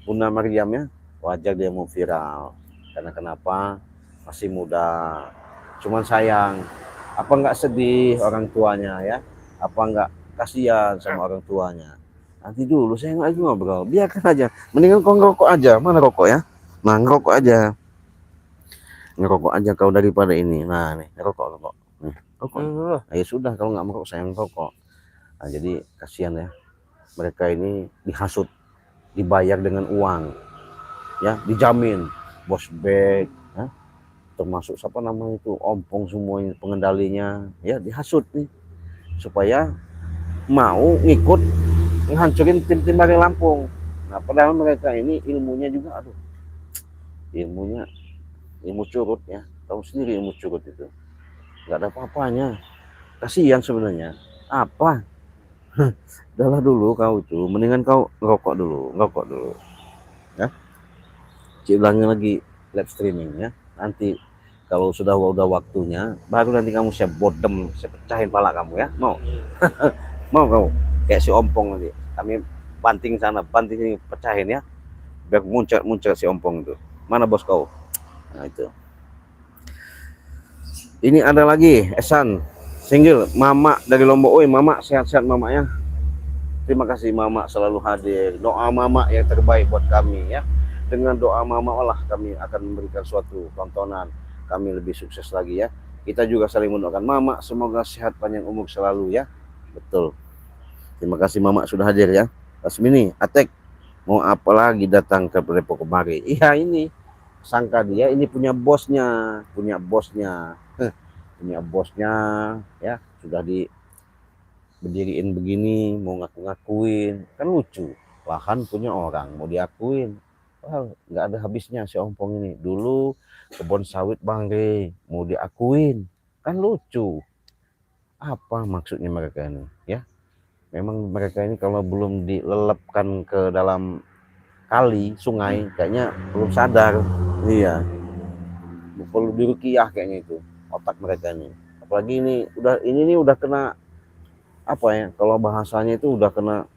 Bunda Maryam ya, wajar dia mau viral. Karena kenapa? Masih muda. Cuman sayang, apa nggak sedih orang tuanya ya? Apa nggak kasihan sama orang tuanya? Nanti dulu saya lagi ngobrol, biarkan aja. Mendingan kau ngerokok aja. Mana rokok ya? Nah, ngerokok aja. Ngerokok aja kau daripada ini. Nah nih, ngerokok. Nih, rokok. Ya sudah, kalau nggak merokok saya ngerokok. Nah, jadi kasihan ya. Mereka ini dihasut, dibayar dengan uang, ya, dijamin bos bag, ya, termasuk siapa namanya itu, ompong semuanya, pengendalinya, ya, dihasut nih supaya mau ngikut menghancurin tim-tim Bagian Lampung. Nah, padahal mereka ini ilmunya juga, aduh, ilmu curut ya, tahu sendiri ilmu curut itu nggak ada apa-apanya, kasihan sebenarnya. Apa? Udahlah dulu kau tuh, mendingan kau ngerokok dulu ya. Cik bilangnya lagi live streaming ya, nanti Kalau udah waktunya, baru nanti kamu saya bodem, saya pecahin pala kamu ya. Mau? Mau kamu? Kayak si ompong nanti. Kami banting sana, banting sini, pecahin ya. Biar muncrat si ompong itu. Mana bos kau? Nah itu. Ini ada lagi, Esan. Single, Mama dari Lombok. Oi, Mama, sehat-sehat Mama ya. Terima kasih Mama selalu hadir. Doa Mama yang terbaik buat kami ya. Dengan doa Mama lah kami akan memberikan suatu tontonan. Kami lebih sukses lagi ya. Kita juga saling mendoakan Mama, semoga sehat panjang umur selalu ya. Betul. Terima kasih Mama sudah hadir ya. Lasmini, Atek, mau apa lagi datang ke Depok kemari? Iya ini, sangka dia ini punya bosnya, punya bosnya ya. Sudah berdiriin begini, mau ngaku-ngakuin, kan lucu. Lahan punya orang, mau diakuin. Wah, nggak ada habisnya si ompong ini. Dulu kebun sawit Bang Re, mau diakuin, kan lucu. Apa maksudnya mereka ini ya? Memang mereka ini kalau belum dilelepkan ke dalam kali, sungai, kayaknya belum sadar. Iya, perlu dirukiah kayaknya itu otak mereka ini. Apalagi ini udah kena apa ya? Kalau bahasanya itu udah kena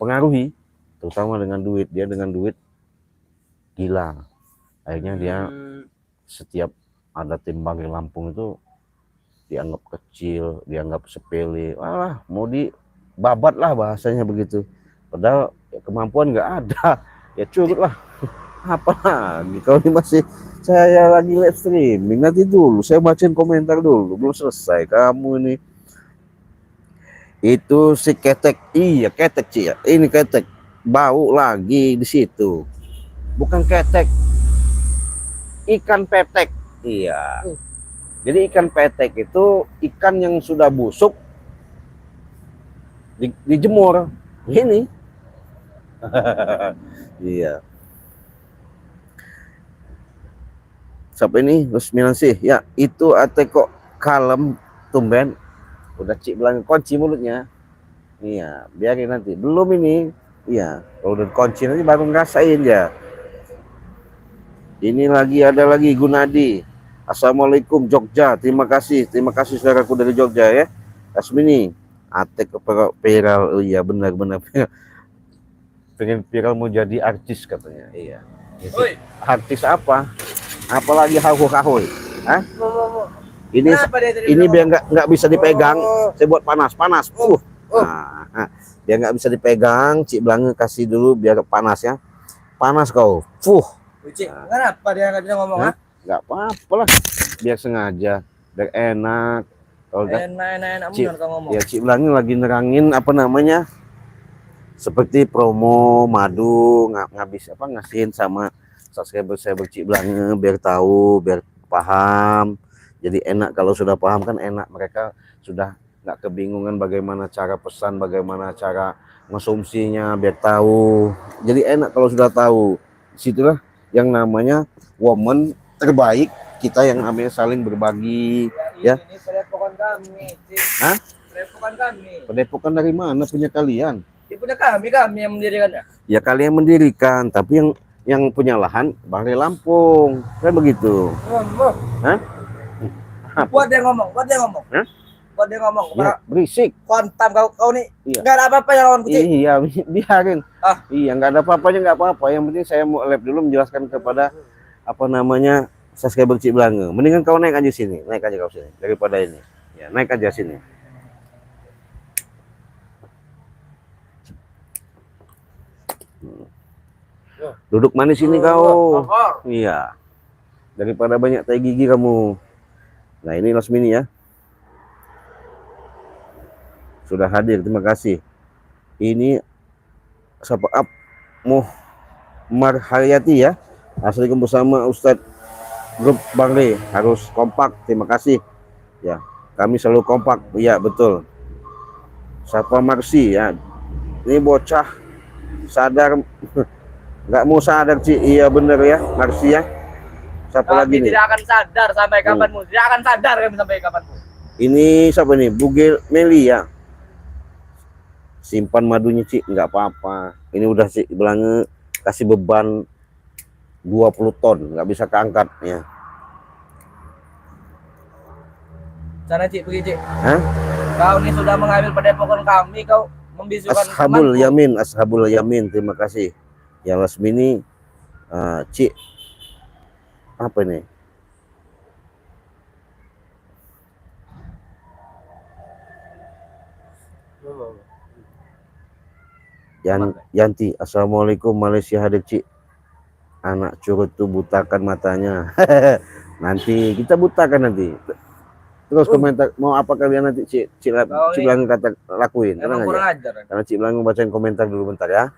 pengaruhi, terutama dengan duit. Dia dengan duit gila. Akhirnya dia setiap ada tim Bangre Lampung itu dianggap kecil, dianggap sepele. Wah, mau dibabat lah bahasanya begitu. Padahal ya, kemampuan nggak ada. Ya curut lah. Apa lagi kalau ini masih saya lagi live streaming, nanti dulu saya bacain komentar dulu, belum selesai kamu ini. Itu si ketek, iya ketek Ci ya, ini ketek bau lagi di situ, bukan ketek, ikan petek. Iya, jadi ikan petek itu ikan yang sudah busuk dijemur ini. Iya. Siapa ini? Rusminan sih. Ya, itu ate kok kalem tumben. Udah Cik bilang kunci mulutnya. Iya, biarin nanti. Belum ini. Iya, kalau udah kunci nanti baru ngerasain ya. Ini ada lagi Gunadi. Assalamualaikum Jogja. Terima kasih saudaraku dari Jogja ya. Asmini, ate ke viral. Oh iya benar-benar. Pengen viral mau jadi artis katanya. Iya. Artis apa? Apalagi hahu-hahu. Hah? Ini biar nggak bisa dipegang. Saya buat panas. Nah, biar nggak bisa dipegang, Cik Blange kasih dulu biar panas ya. Panas kau. Cik, kenapa dia nggak bisa ngomong? Nggak apa-apa lah. Biar sengaja, biar enak. Kalau enak ngomong. Ya Cik Blange lagi nerangin apa namanya? Seperti promo madu ngasihin sama subscriber Cik Blange biar tahu, biar paham. Jadi enak kalau sudah paham kan enak, mereka sudah nggak kebingungan bagaimana cara pesan, bagaimana cara konsumsinya biar tahu. Jadi enak kalau sudah tahu. Disitulah yang namanya woman terbaik kita yang namanya saling berbagi ya. Ini padepokan kami, Cik. Hah? Padepokan kami. Padepokan dari mana punya kalian? Dia punya kami yang mendirikannya. Ya kalian mendirikan, tapi yang punya lahan Bangre Lampung, kan begitu. Hah? Buat dia ngomong. Hah? Buat dia ngomong. Ya, berisik. Kontam kau nih. Iya. Nggak ada apa-apa yang lawan kucing. Iya, biarin. Ah. Iya, nggak ada apa-apanya, nggak apa-apa. Yang penting saya mau live dulu menjelaskan kepada apa namanya subscriber Cik Blange. Mendingan kau naik aja sini, naik aja kau sini daripada ini. Ya, naik aja sini. Duduk manis sini kau. Iya. Daripada banyak tai gigi kamu. Nah, ini Lasmini ya. Sudah hadir, terima kasih. Ini siapa Muhammad Haryati ya. Assalamualaikum bersama Ustadz grup Bangre, harus kompak. Terima kasih. Ya, kami selalu kompak. Iya, betul. Siapa Marsi ya. Ini bocah sadar nggak mau sadar Ci. Iya bener ya, Marsi ya. Siapa lagi nih? Tidak akan sadar sampai kapanmu. Tidak akan sadar kami sampai kapanmu. Ini siapa nih? Bugel Meli ya. Simpan madunya Ci, nggak apa-apa. Ini udah Ci Blange kasih beban 20 ton, nggak bisa keangkat ya. Sana Cik, pergi Cik. Hah? Kau ini sudah mengambil padepokan kami, kau membisukan Ashabul temanku. Yamin, Ashabul Yamin, terima kasih. Yang Lasmini, Cik, apa ini? Yanti, Assalamualaikum Malaysia hadir Cik. Anak curut tuh butakan matanya. Nanti kita butakan nanti. Terus komentar mau apa kalian nanti Cik Belang kata lakuin. Tenang Emang kurang aja. ajar. Karena Cik Belang bacain komentar dulu bentar ya.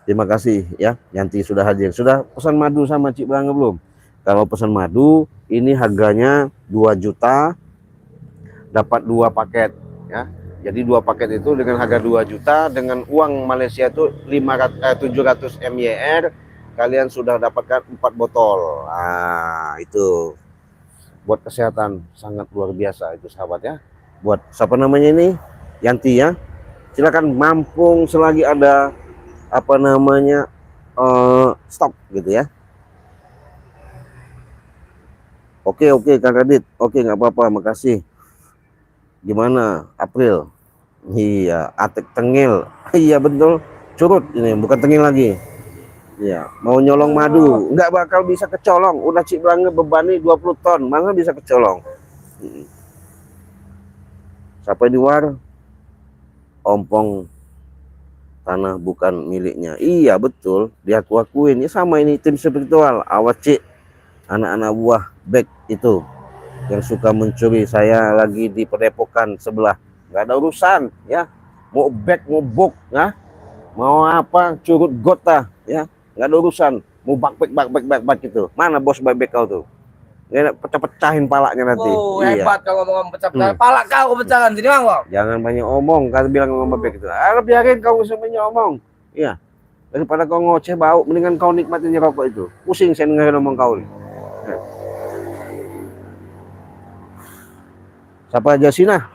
Terima kasih ya. Yanti sudah hadir. Sudah pesan madu sama Cik Belang belum? Kalau pesan madu ini harganya 2 juta dapat 2 paket ya. Jadi 2 paket itu dengan harga 2 juta dengan uang Malaysia itu 700 MYR kalian sudah dapatkan 4 botol. Nah, itu buat kesehatan sangat luar biasa itu sahabat ya. Buat siapa namanya ini? Yanti ya. Silakan mampung selagi ada apa namanya stok gitu ya. Oke Kang Radit. Oke nggak apa-apa, makasih. Gimana April? Iya, Atek tengil. Iya betul, curut ini bukan tengil lagi. Iya, mau nyolong madu, nggak bakal bisa kecolong. Udah Cik Belang bebani 20 ton, mana bisa kecolong. Sampai di luar, ompong tanah bukan miliknya. Iya betul, dia akuin. Ya sama ini tim spiritual. Awas Cik, anak-anak buah bek itu yang suka mencuri. Saya lagi di padepokan sebelah, nggak ada urusan ya. Mau bek mau bok ya, mau apa curut gota ya, nggak ada urusan. Mau bakbek gitu. Mana bos bakbek kau tuh? Nggak pecah-pecahin palanya nanti. Hebat kau ngomong pecah-pecahin. Palak kau pecahkan sini bang. Jangan banyak omong, kan bilang ngomong bakbek itu. Biarin kau usah banyak omong. Iya. Daripada kau ngoceh bau, mendingan kau nikmatin rokok itu. Pusing saya dengerin omong kau nih. Siapa aja sih nah?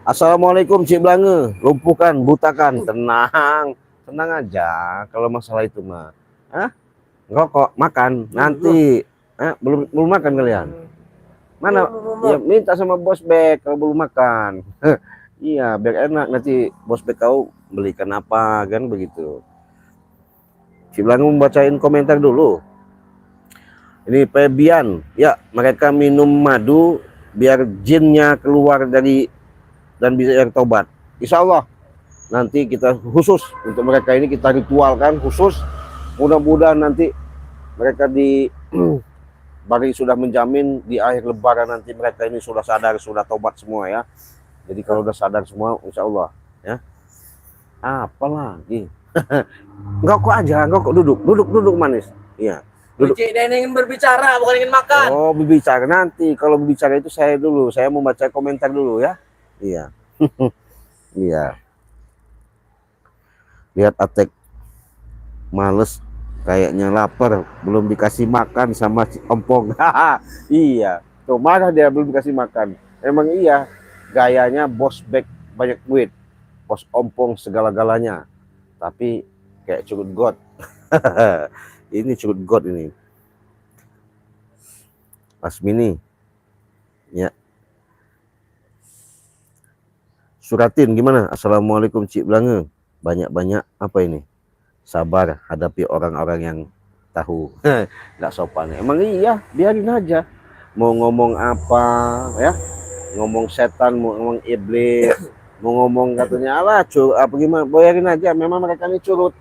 Assalamualaikum Cik Belange. Lumpuhkan, butakan, tenang aja. Kalau masalah itu mah, ngerokok, makan nanti. Belum makan kalian? Mana? Ya minta sama bos bek kalau belum makan. Iya, biar enak nanti bos bek kau belikan apa kan begitu. Cik Belange membacain komentar dulu. Ini Febian, ya mereka minum madu biar jinnya keluar dari dan bisa yang tobat. Insya Allah nanti kita khusus untuk mereka ini kita ritualkan khusus. Mudah-mudahan nanti mereka di bari sudah menjamin di akhir lebaran nanti mereka ini sudah sadar, sudah tobat semua ya. Jadi kalau udah sadar semua insya Allah ya. Apalagi enggak kok aja, enggak kok duduk manis. Iya. Cik, dia ingin berbicara bukan ingin makan. Oh, berbicara nanti. Kalau berbicara itu saya dulu. Saya mau baca komentar dulu ya. Iya. Iya. Lihat Atek males kayaknya lapar, belum dikasih makan sama si ompong. Iya. Tuh marah dia belum dikasih makan. Emang iya. Gayanya bos bek banyak duit. Bos ompong segala-galanya. Tapi kayak curut god. Ini curut god ini. Asmini. Ya. Suratin gimana? Assalamualaikum Cik Belange. Banyak-banyak apa ini? Sabar hadapi orang-orang yang tahu. Nggak sopan. Emang iya, biarin aja. Mau ngomong apa ya? Ngomong setan, mau ngomong iblis, mau ngomong katanya Allah apa gimana? Biarin aja. Memang mereka ini curut.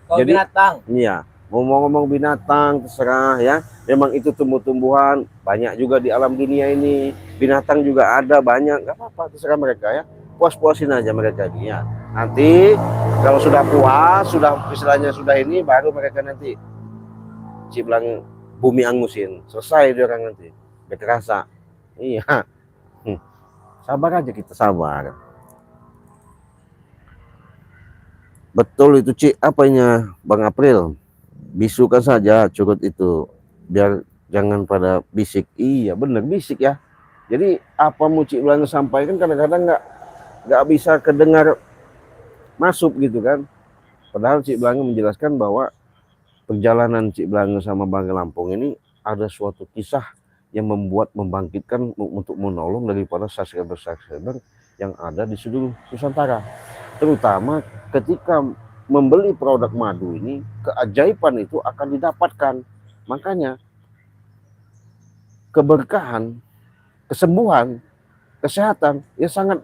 Kau Jadi, binatang. Iya. Mau ngomong binatang terserah ya. Memang itu tumbuh-tumbuhan banyak juga di alam dunia ini. Binatang juga ada banyak. Nggak apa-apa terserah mereka ya. Puas-puasin aja mereka ini ya. Nanti kalau sudah puas, sudah istilahnya sudah ini, baru mereka nanti Cik Belang bumi angusin. Selesai dia orang nanti. Berkerasa. Iya. Sabar aja kita sabar. Betul itu Cik. Apanya Bang April? Bisukan saja curut itu. Biar jangan pada bisik. Iya bener bisik ya. Jadi apa mau Cik Belang sampaikan kadang-kadang nggak bisa kedengar masuk gitu kan. Padahal Cik Belang menjelaskan bahwa perjalanan Cik Blange sama Bangga Lampung ini ada suatu kisah yang membuat membangkitkan untuk menolong daripada subscriber yang ada di seluruh Nusantara. Terutama ketika membeli produk madu ini, keajaiban itu akan didapatkan. Makanya keberkahan, kesembuhan, kesehatan ya sangat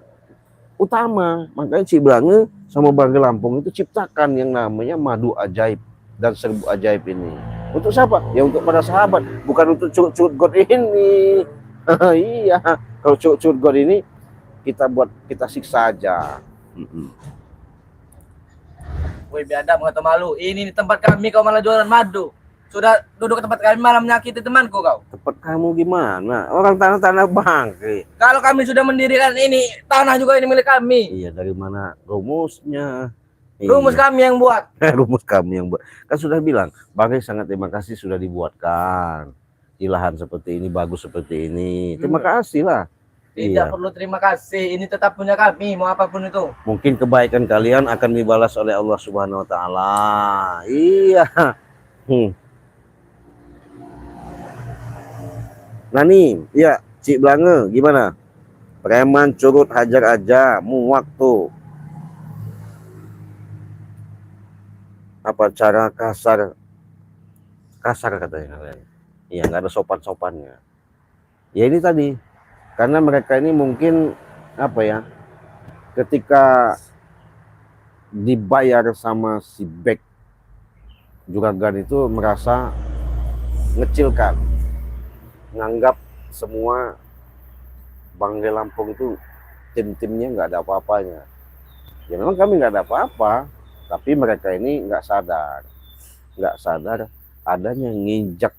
utama. Makanya Cik Blange sama Bangga Lampung itu ciptakan yang namanya madu ajaib dan serbu ajaib ini. Untuk siapa? Ya untuk para sahabat, bukan untuk curut-curut god ini. Iya, kalau curut-curut god ini kita buat kita siksa aja. Woi biadab nggak tahu malu. Ini di tempat kami kau malah jualan madu. Sudah duduk ke tempat kami malah menyakiti temanku kau. Tempat kamu gimana? Orang tanah-tanah bangke. Kalau kami sudah mendirikan ini, tanah juga ini milik kami. Iya, dari mana rumusnya? Rumus Iya. kami yang buat. Rumus kami yang buat. Kan sudah bilang, Bangke sangat terima kasih sudah dibuatkan. Di lahan seperti ini, bagus seperti ini. Terima kasih lah. Tidak Iya. perlu terima kasih. Ini tetap punya kami, mau apapun itu. Mungkin kebaikan kalian akan dibalas oleh Allah Subhanahu wa taala. Iya. Nah nih, ya Cik Blange gimana? Preman curut hajar aja, muak tuh. Apa cara kasar katanya kalian? Iya, nggak ada sopan-sopannya. Ya ini tadi, karena mereka ini mungkin apa ya? Ketika dibayar sama si Bek juragan itu merasa ngecilkan, nganggap semua Bangga Lampung itu tim-timnya nggak ada apa-apanya. Ya memang kami nggak ada apa-apa, tapi mereka ini nggak sadar adanya nginjak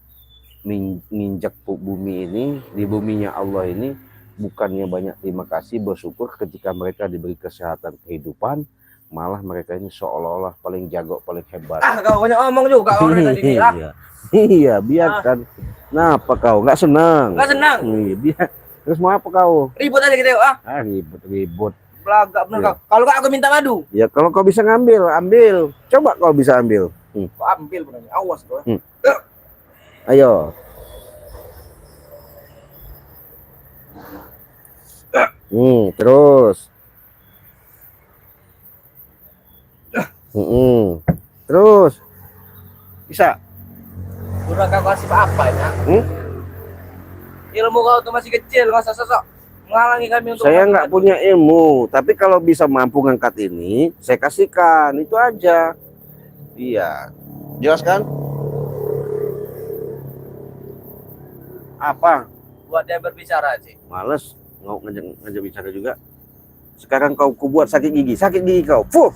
bumi ini, di buminya Allah ini bukannya banyak terima kasih bersyukur ketika mereka diberi kesehatan kehidupan, malah mereka ini seolah-olah paling jago, paling hebat. Kau banyak omong juga kau tadi bilang. Iya, biarkan. Nah, apa kau nggak senang? Nggak senang. Iya, biar. Terus mau apa kau? Ribut aja gitu ah. Ribut. Belagak bener Iya. kau. Kalau nggak aku minta madu. Ya kalau kau bisa ngambil, ambil. Coba kau bisa ambil. Kau ambil bener. Awas kau. Ayo. Terus. Terus. Bisa. Udah kau kasih apa ya? Ilmu kau tuh masih kecil, nggak usah sosok menghalangi kami untuk. Saya nggak punya ilmu, tapi kalau bisa mampu ngangkat ini, saya kasihkan. Itu aja. Iya. Jelas kan? Apa? Buat dia berbicara sih. Males mau ngajak bicara juga. Sekarang kau kubuat sakit gigi kau. Fuh.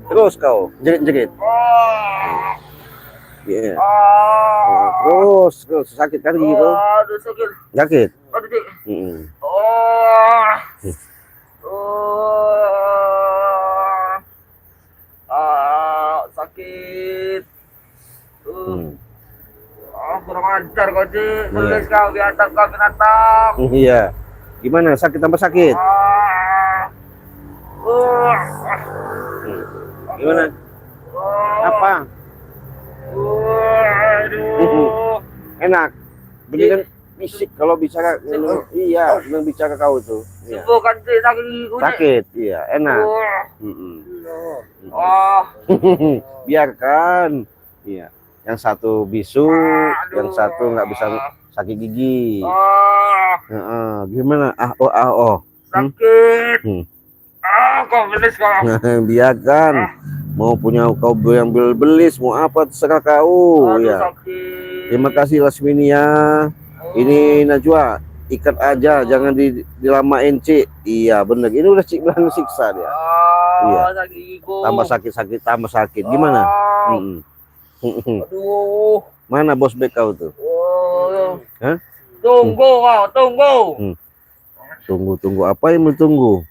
Terus kau jerit-jerit. Iya. Terus sakit kan gigi kau? Aduh sakit. Sakit. Aduh dik. Sakit. Kurang ajar kau dik. Tulis kau binatang kau binatang. Iya. Gimana? Sakit tambah sakit? Gimana? Apa? Enak. Begini fisik kalau bicara iya, memang bicara kau itu. Iya. Bukan sih sakit gigi. Sakit, iya, enak. Biarkan. Iya. Yang satu bisu, yang satu nggak bisa sakit gigi. Gimana? Oh. Sakit. Kau belis kau. Biarkan. Mau punya kau yang belis, mau apa terserah kau. Aduh, Ya. sakit. Terima kasih Lasminia. Ini Najwa, ikat aja, jangan dilamain Cik. Iya bener, ini udah Cik Blange siksa dia. Iya. Sakit gigiku. Tambah sakit. Gimana? Aduh. Mana bos bek kau tuh? Hah? Tunggu kau, tunggu. Tunggu. Apa yang mau tunggu?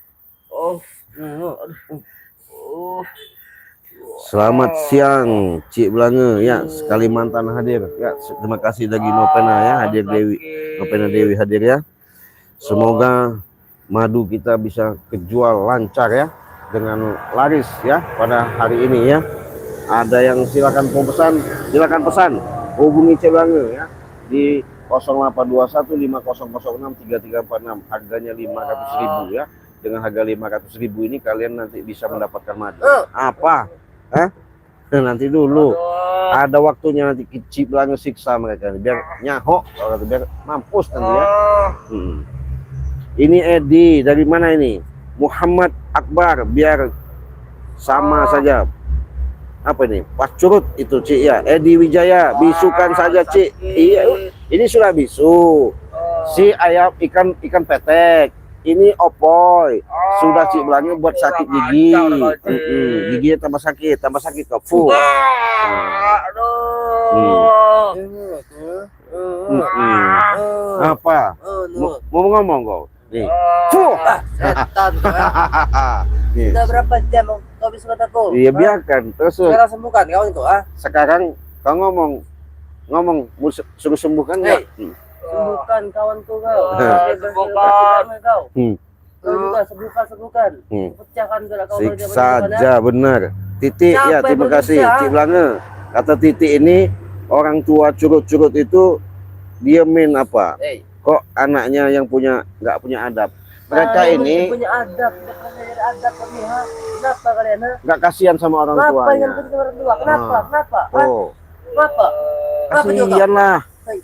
Selamat siang Cik Blange ya, Kalimantan hadir ya. Terima kasih lagi Nopena ya, hadir Nopena Dewi hadir ya. Semoga madu kita bisa kejual lancar ya. dengan laris ya pada hari ini ya. Ada yang silakan pesan hubungi Cik Blange ya di 082150063346, harganya 500.000 ya. Dengan harga 500.000 ini kalian nanti bisa mendapatkan madu. Apa? Nanti dulu ada waktunya, nanti Cik Blange siksa mereka biar nyahok, biar mampus nanti ya. Ini Edi dari mana ini? Muhammad Akbar, biar sama saja. Apa ini? Pas curut itu Cik ya. Edi Wijaya, bisukan saja Cik. Iya, ini sudah bisu. Si ayam ikan petek. Ini opoy. Sudah Cik Blange buat sakit gigi. Giginya tambah sakit kok. Fuh. Apa? Mau ngomong kau? Nih. Fuh. Setan kau ya. Nih. Sudah berapa jam kau bisa kataku? Iya biarkan. Terus Sekarang sembuhkan kawan kau sekarang kau ngomong suruh sembuhkan nggak? Sembuhkan kawanku kau. Sembuhkan. Kau. Kau juga sembuhkan. Pecahkan gerak kau. Saja benar. Titik ya, Siapa terima yang kasih berusaha? Cik Blange. Kata Titik ini orang tua curut-curut itu diemin apa? Kok anaknya yang nggak punya adab? Mereka ini punya adab, adab kami ha. Kenapa kalian ha? nggak kasihan sama orang Kenapa tuanya. yang penting orang tua? Kenapa? Ah. Kenapa? Oh, Kenapa? Kenapa juga? kasihan lah. Hai.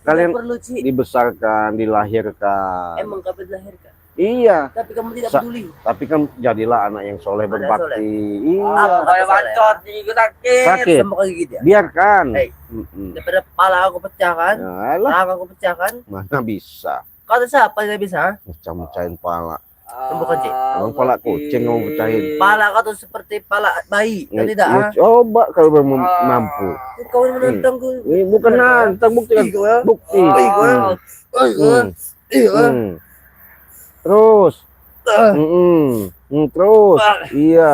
Kalian Tidak perlu Ci. dibesarkan, dilahirkan. Emang kau dilahirkan. Iya, Tapi kamu tidak Sa- peduli. tapi kan jadilah anak yang soleh Anak berbakti. Iya, Apa Kayak bacot gigi sakit. sakit. Sama kayak gitu ya. Biarkan. Hei. Daripada kepala aku pecahkan, Alah, tangan aku pecahkan. mana bisa? Kata siapa yang bisa? Ha? Pecah-pecahin pala. Sembuhkan, Cik. Emang pala kucing kamu pecahin. Pala kau tuh seperti pala bayi. Kau tidak ha? Coba kalau memang mampu. Kau yang menentangku. Ini bukan nantang, bukti kan? Kau ya. Bukti. Iya. Terus. Terus. Iya.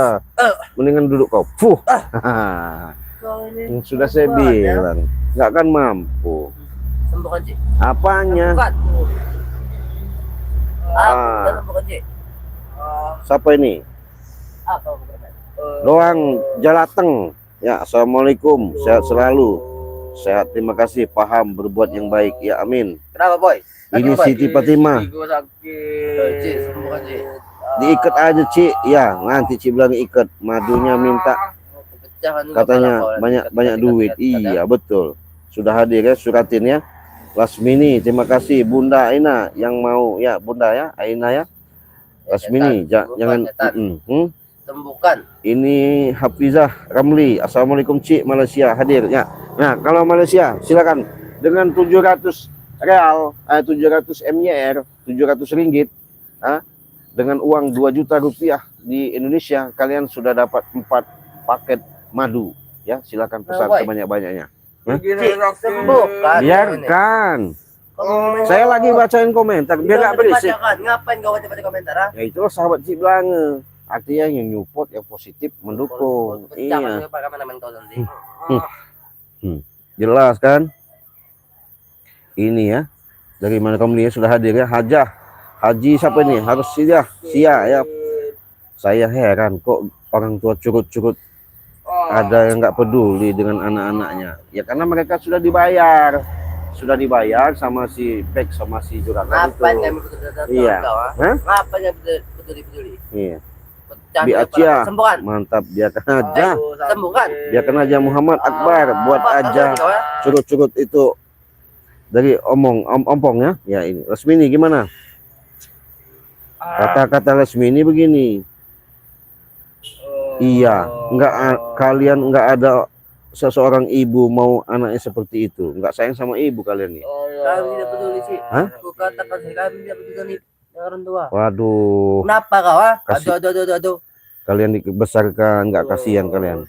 Mendingan duduk kau. Fuh. Kau ini Sudah saya bilang, nggak akan mampu. sembuhkan, Cik. Apanya? Sembuhkan. Ah. Sembuhkan, Cik. Siapa ini? Apa bukan? Doang Jalateng. Ya, assalamualaikum. Sehat selalu. Sehat, terima kasih. Paham, berbuat yang baik. Ya, amin. Kenapa, Boy? Ini Siti Fatimah. Gigi gua sakit. Cik, sembuhkan, Cik. Diikat aja Cik. Ya, nanti Cik bilang ikat. Madunya minta. Pecahkan juga Katanya kepala kau. banyak duit. Iya, betul. Sudah hadir ya, suratin ya. Lasmini, terima kasih. Bunda Aina yang mau ya, Bunda ya, Aina ya. Lasmini, jangan. Sembuhkan. Ini Hafizah Ramli. Assalamualaikum Cik, Malaysia hadir ya. Nah, kalau Malaysia silakan dengan 700 real, 700 MYR, 700 ringgit, dengan uang 2 juta rupiah di Indonesia, kalian sudah dapat 4 paket madu. Ya, silakan pesan Boy. sebanyak-banyaknya. Gigi Cik, sakit. sembuhkan. Biarkan. Kamu Saya lagi bacain komentar, biar Jangan nggak berisik. dibacakan. Ngapain kau baca komentar ha? Ya itulah sahabat Cik Blange. Artinya yang nyupport, yang positif, mendukung. Pecahkan Iya, juga kameramen kau nanti. jelas kan? Ini ya. Dari mana kamu lihat sudah hadir ya? Haji siapa nih? Harus Sia ya. Saya heran kok orang tua curut-curut ada yang nggak peduli dengan anak-anaknya. Ya karena mereka sudah dibayar sama si Pek sama si Juragan itu. Ngapain kami peduli Iya. kau ha? Hah? Ngapain kami peduli? Iya. Pecahkan Bi kepala Acia. kau. Sembuhkan. Mantap, biarkan aja. Sembuhkan. Biarkan aja Muhammad Akbar buat Apa, aja kau ya? curut-curut itu dari ompong ya. Ya ini Lasmini gimana? Kata-kata Lasmini begini. Iya, kalian nggak ada seseorang ibu mau anaknya seperti itu. Nggak sayang sama ibu kalian nih. Kami tidak peduli sih. Hah? Aku katakan sih kami tidak peduli dengan orang tua. Waduh, Kenapa kau ha? Kasih. Aduh. kalian dibesarkan nggak kasihan kalian.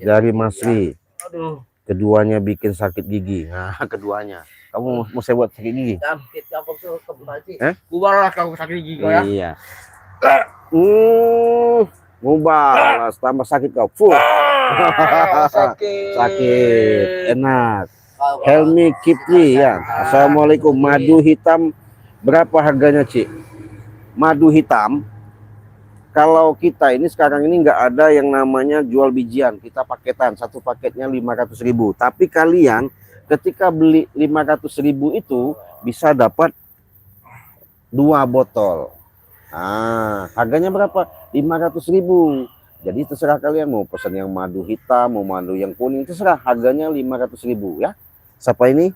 Dari Masri, Aduh. keduanya bikin sakit gigi. Nah, keduanya. Kamu mau saya buat sakit gigi? Sakit aku suruh kembali sih. Kubalah kau sakit gigi kau ya. Iya. Mau balas tambah sakit kau. Fuh. Sakit. Sakit. Enak. Kau- Helmi Kipli ya. Assalamualaikum. Madu hitam berapa harganya Cik? Madu hitam kalau kita ini sekarang ini nggak ada yang namanya jual bijian, kita paketan, satu paketnya 500.000. Tapi kalian ketika beli 500.000 itu bisa dapat 2 botol. Nah, harganya berapa? 500.000. Jadi terserah kalian mau pesan yang madu hitam, mau madu yang kuning, terserah. Harganya 500.000 ya. Siapa ini?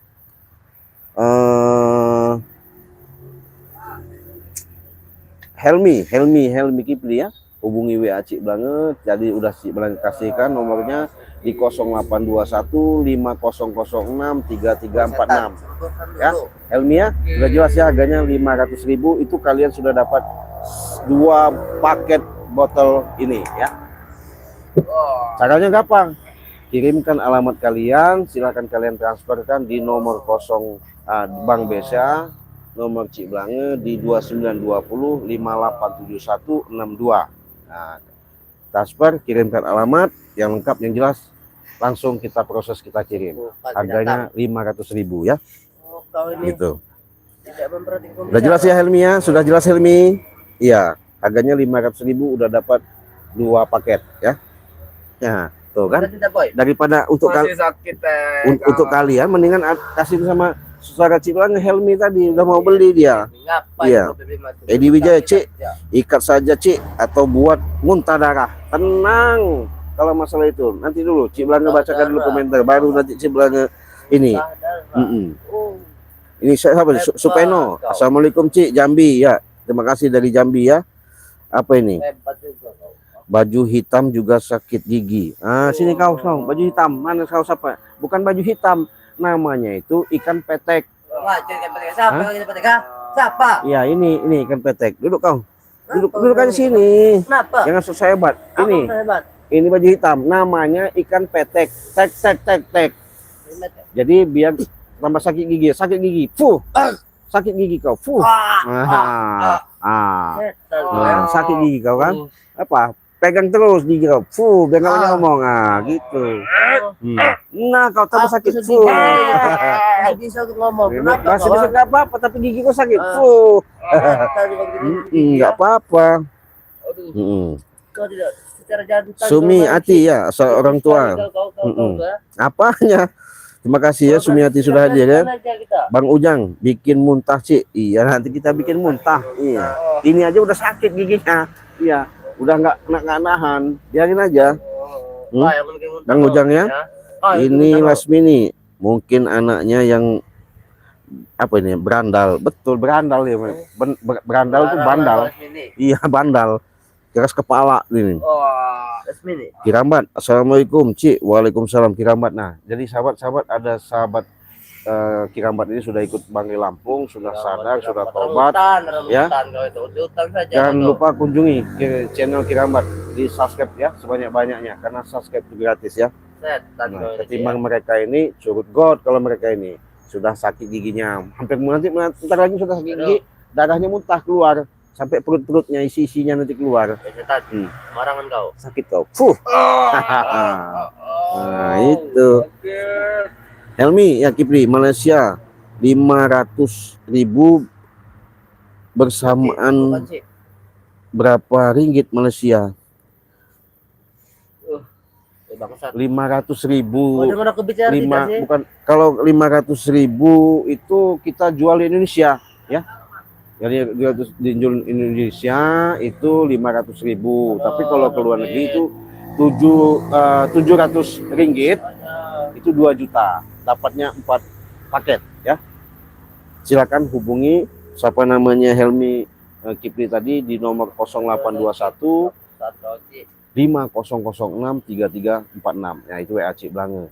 Helmi Kipli ya. Hubungi WA Cik banget. Jadi udah Cik Blang kasihkan nomornya di 0821 5006 3346. Ya, Helmi ya. Sudah jelas ya harganya 500.000, itu kalian sudah dapat 2 paket botol ini ya. Caranya gampang. Kirimkan alamat kalian, silakan kalian transferkan di nomor Bank BCA, nomor Cik Blange di 2920 587162. Nah, transfer, kirimkan alamat yang lengkap yang jelas, langsung kita proses, kita kirim. Harganya 500.000 ya. Kau ini Gitu. tidak memperhatikan Udah jelas ya Helmi ya? Sudah jelas Helmi? Iya, harganya 500.000 udah dapat 2 paket ya. Ya, tuh kan. Tidak, Boy. Daripada untuk Masih sakit untuk kalian mendingan kasih sama saudara Cik Blange, Helmi tadi udah mau beli dia. Ngapain Iya. kau beli madu? Edi Wijaya, Cik, Ya. ikat saja Cik, atau buat muntah darah. Tenang kalau masalah itu. Nanti dulu Cik Blange bacakan dulu komentar, baru nanti Cik Blange ini. Oh, Ini siapa? Supeno. Assalamualaikum Cik, Jambi ya. Terima kasih dari Jambi ya. Apa ini? hebat juga kau. Baju hitam juga sakit gigi. Ah, sini kau, baju hitam. Mana kau siapa? Bukan baju hitam. Namanya itu ikan petek. Wah, jadi petek. Siapa Hah? yang jadi petek? Siapa? Ya, ini ikan petek. Duduk kau. Duduk aja sini. Kenapa? Jangan susah hebat. Apa Ini. yang hebat? Ini baju hitam, namanya ikan petek. Tek. Jadi biar tambah sakit gigi, sakit gigi kau. Setan. Nah, sakit gigi kau kan? Apa? Pegang terus gigi kau. Biar nggak banyak ngomong. Gitu. Nah, kau tambah sakit. Masih bisa untuk ngomong. Kenapa Masih kau? bisa nggak apa-apa, tapi gigi kau sakit. Setan juga begini. Nggak apa-apa. Aduh, kau tidak secara jantan. Sumi Ati ya, seorang tua. Kau, ya. Apanya? Terima kasih ya Sumiati sudah hadir ya. Kita. Bang Ujang bikin muntah Cik. Iya, nanti kita bikin muntah. Iya. Ini aja udah sakit giginya. Iya, udah nggak nahan. Biarin aja. Bang Ujang ya. Ini Lasmini, mungkin anaknya yang apa ini? Berandal. Betul, berandal ya. Berandal itu bandal. Iya, bandal. Keras kepala ini. Kirambat, assalamualaikum Cik. Waalaikumsalam Kirambat. Nah, jadi sahabat-sahabat, ada sahabat Kirambat ini sudah ikut Bangli Lampung, sudah sadar, sudah tobat. Ya. Jangan lupa kunjungi ke channel Kirambat, di subscribe ya sebanyak-banyaknya, karena subscribe itu gratis ya. Nah, ketimbang mereka ini curut God, kalau mereka ini sudah sakit giginya, hampir nanti bentar lagi sudah sakit gigi, darahnya muntah keluar. Sampai perut-perutnya isi-isinya nanti keluar. Marangan kau. Sakit kau. Nah, itu. Helmi ya Kipri, Malaysia 500.000 bersamaan berapa ringgit Malaysia? 500.000. Bukan, kalau 500.000 itu kita jual di Indonesia ya. Jadi dijual Indonesia itu 500.000, tapi kalau ke luar negeri itu 700 ringgit itu 2 juta, dapatnya 4 paket ya. Silakan hubungi siapa namanya Helmi Kipli tadi di nomor 0821 5006 3346. Ya, itu WA Cik Blange.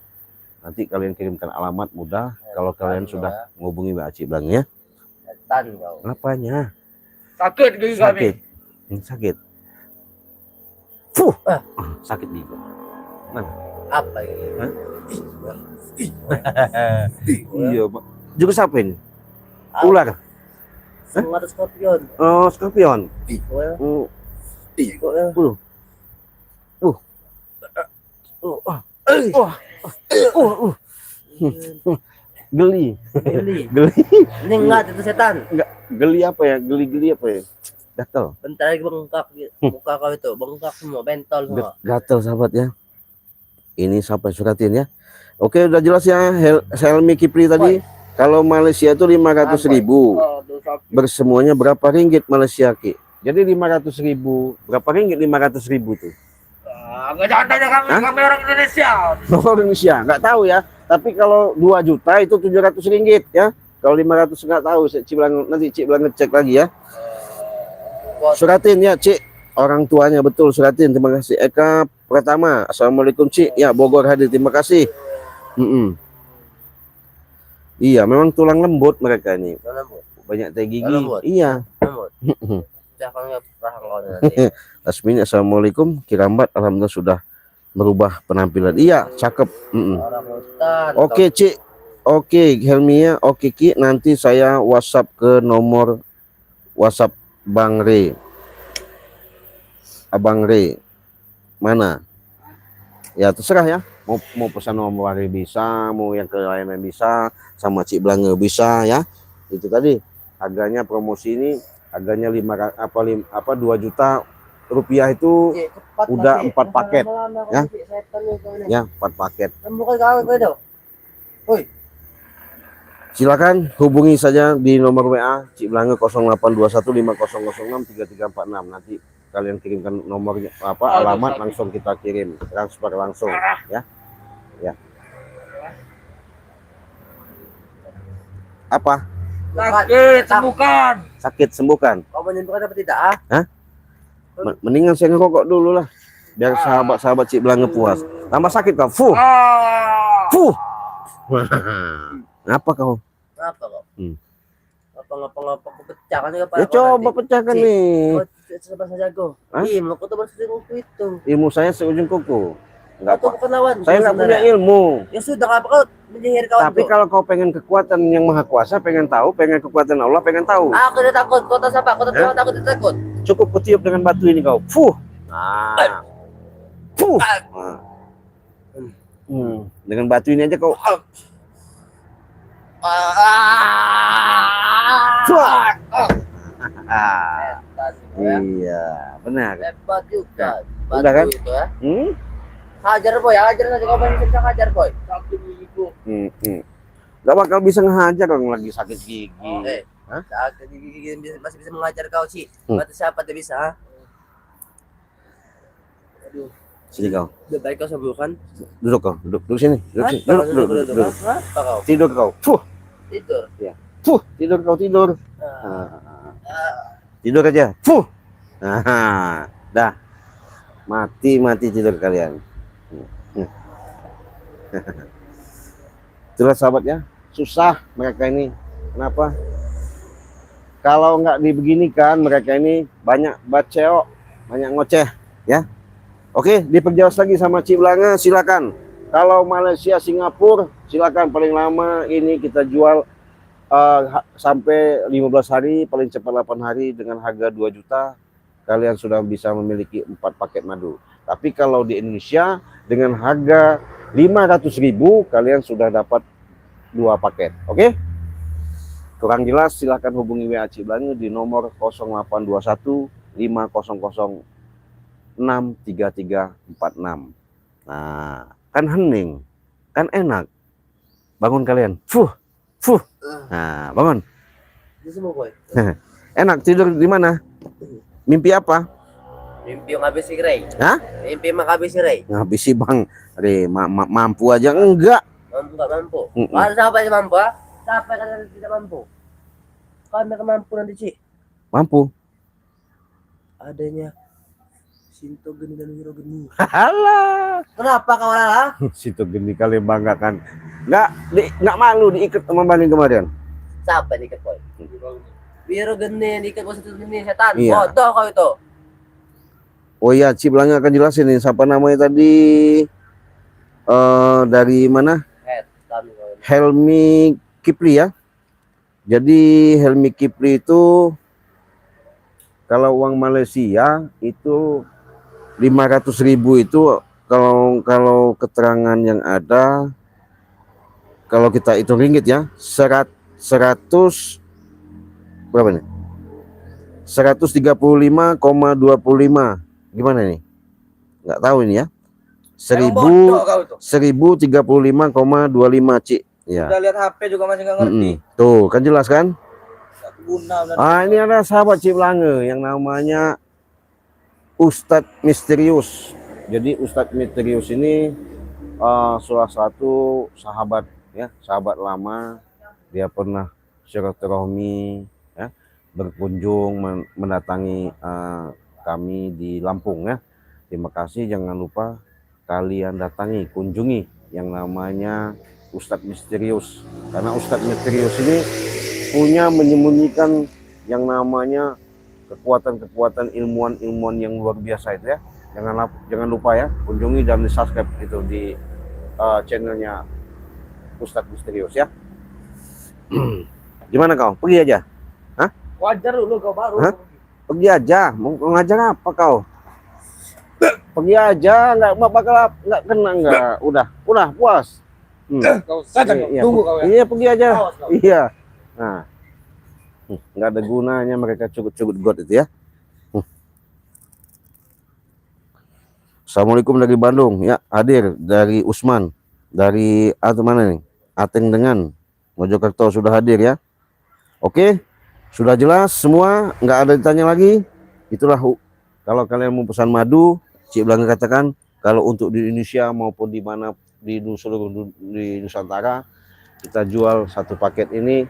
Nanti kalian kirimkan alamat mudah kalau kalian sudah menghubungi WA Cik Blange ya. Apanya? Sakit gigi kami. Sakit. Sakit gigi. Mana? Apa ini? Iya, Pak. Juga siapa ini? Ular. Ada skorpion. Oh, skorpion. Geli. Ini enggak itu setan. Enggak, geli apa ya? Geli apa ya? gatel. Bentar lagi bengkak muka kau itu, bengkak semua, bentol semua. Gatel sahabat ya. Ini sampai suratin ya. Oke, udah jelas ya Xiaomi Kipri tadi. Kalau Malaysia itu 500.000. Bersemuanya berapa ringgit Malaysia Ki? Jadi 500.000. Berapa ringgit 500.000 tuh? Enggak, jangan tanya kami orang Indonesia. Orang Indonesia nggak tahu ya. Tapi kalau 2 juta itu 700 ringgit ya. Kalau 500 nggak tahu. Nanti Cik bilang ngecek lagi ya. Suratin ya Cik. Orang tuanya betul suratin. Terima kasih. Eka Pratama. Assalamualaikum Cik. Ya Bogor hadir. Terima kasih. Iya, memang tulang lembut mereka ini. Banyak teh gigi. Iya. Asmini, assalamualaikum. Kirambat, alhamdulillah sudah merubah penampilan. Iya, cakep. Oke, Cik. Oke, Helmia. Oke, Ki. Nanti saya WhatsApp ke nomor WhatsApp Bang Re. Abang Re. Mana? Ya, terserah ya. Mau pesan nomor Re bisa, mau yang ke layanan bisa, sama Cik Belanga bisa ya. Itu tadi. Harganya promosi ini harganya 2 juta rupiah itu udah 4 paket ya. Ya, 4 paket. Silakan hubungi saja di nomor WA Cik Belanga 082150063346. Nanti kalian kirimkan nomornya alamat, langsung kita kirim, transfer langsung ya. Ya. Apa? Sakit sembuhkan. Kau menyembuhkan apa tidak? Ah? Mendingan saya ngerokok dulu lah, biar sahabat-sahabat Cik Belanga puas. Tambah sakit kau. Fuh. Apa kau? Apa kau? Ngapa pecahkan juga Ya coba pecahkan nih. Sabar saja kau. Ilmu kau tuh berseujung kuku itu. Ilmu saya seujung kuku. Enggak Kau bukan lawan. Saya nggak punya ilmu. Ya sudah, apa kau menyihir kawan? Tapi kalau kau pengen kekuatan yang maha kuasa, pengen kekuatan Allah, pengen tahu. Aku tidak takut. Kau tak siapa? Kau tak takut, tidak takut. Cukup kutiup dengan batu ini kau. Fuh. Nah. Fuh. Nah. Dengan batu ini aja kau. Iya, benar. Hebat juga. Udah kan? Itu, ya. Hajar boy, hajar saja kau bisa hajar boy. Sakit gigiku. Gak bakal bisa ngehajar kalau lagi sakit gigi. Sakit gigi masih bisa mengajar kau sih. Berarti siapa dia bisa? Ha? Aduh. Sini kau. Udah baik kau sembuhkan. Duduk kau, duduk sini. Duduk. Apa kau? Tidur kau. Fuh. Tidur. Ya. Fuh, tidur kau tidur. Tidur aja. Fuh. Dah. Mati tidur kalian. Itulah sahabat ya, susah mereka ini. Kenapa? Kalau nggak dibeginikan mereka ini banyak baceo, banyak ngoceh ya. Oke, diperjelas lagi sama Cik Belanga, silakan. Kalau Malaysia, Singapura, silakan. Paling lama ini kita jual sampai 15 hari, paling cepat 8 hari dengan harga 2 juta. Kalian sudah bisa memiliki 4 paket madu. Tapi kalau di Indonesia dengan harga 500.000 kalian sudah dapat 2 paket. Oke? Kurang jelas silahkan hubungi WA Cik Belanga di nomor 0821 500 63346. Nah, kan hening, kan enak. Bangun kalian. Fuh. Nah, bangun. Enak tidur di mana? Mimpi apa? Mimpi yang habis Ray. Hah? Mimpi yang habis Ray. Ngabisi Bang Re, mampu aja enggak? Mampu nggak mampu? Ada siapa yang mampu? Siapa yang tidak mampu? Kami akan mampu nanti Cik. Mampu. Adanya Sinto Geni dan Wiro Geni. Halah. Kenapa kau lah? Situ Geni kalian banggakan. Nggak malu diikat sama Bani kemarin. Siapa yang ikat boy? Wiro Geni diikat bos itu Geni setan. Iya. Bodoh kau itu. Oh iya, Cik Belanga akan jelasin nih siapa namanya tadi. Dari mana? Helmi Kipri ya. Jadi Helmi Kipri itu kalau uang Malaysia itu 500.000 itu kalau keterangan yang ada, kalau kita hitung ringgit ya, 100 berapa nih? 135,25. Gimana nih? Nggak tahu ini ya. Emang bodoh kau tuh. 1035,25 Cik. Ya. Udah lihat HP juga masih nggak ngerti. Tuh, kan jelas kan? Gak guna. Ini ada sahabat Cik Blange yang namanya Ustadz Misterius. Jadi Ustadz Misterius ini salah satu sahabat ya, sahabat lama. Dia pernah silaturahmi ya, berkunjung mendatangi kami di Lampung ya. Terima kasih, jangan lupa kalian datangi, kunjungi yang namanya Ustadz Misterius. Karena Ustadz Misterius ini punya menyembunyikan yang namanya kekuatan-kekuatan ilmuwan-ilmuwan yang luar biasa itu ya. Jangan lupa ya, kunjungi dan di subscribe itu di channelnya Ustadz Misterius ya. Gimana kau? Pergi aja? Hah? Wajar dulu kau baru. Hah? Pergi aja. Mau ngajar apa kau? Pergi aja, nggak kena nggak. Udah puas. Kau saja tunggu kau ya. Iya, pergi aja. Awas kau. Iya. Nah, nggak ada gunanya mereka cugut-cugut got itu ya. Assalamualaikum dari Bandung ya, hadir dari Usman, dari mana nih? Ateng dengan Mojokerto sudah hadir ya. Oke, sudah jelas semua, nggak ada ditanya lagi. Itulah kalau kalian mau pesan madu, Cik Blange katakan kalau untuk di Indonesia maupun di mana di seluruh di Nusantara, kita jual satu paket ini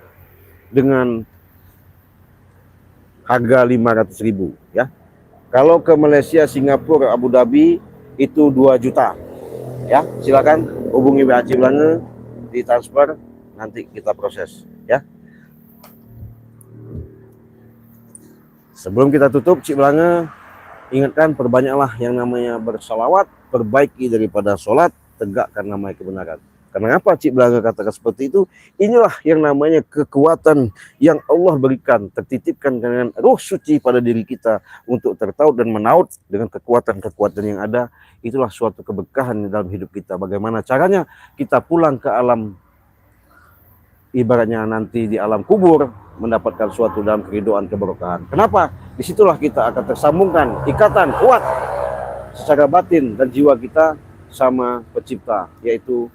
dengan harga 500.000 ya. Kalau ke Malaysia, Singapura, Abu Dhabi itu 2 juta ya. Silakan hubungi WA Cik Blange, ditransfer, nanti kita proses ya. Sebelum kita tutup, Cik Blange ingatkan, perbanyaklah yang namanya bersalawat, perbaiki daripada sholat, tegakkan namanya kebenaran. Kenapa Cik Blange katakan seperti itu? Inilah yang namanya kekuatan yang Allah berikan, tertitipkan dengan roh suci pada diri kita untuk tertaut dan menaut dengan kekuatan-kekuatan yang ada. Itulah suatu keberkahan dalam hidup kita. Bagaimana caranya? Kita pulang ke alam, ibaratnya nanti di alam kubur, mendapatkan suatu dalam keridhaan, keberkahan. Kenapa? Disitulah kita akan tersambungkan ikatan kuat secara batin dan jiwa kita sama pencipta, yaitu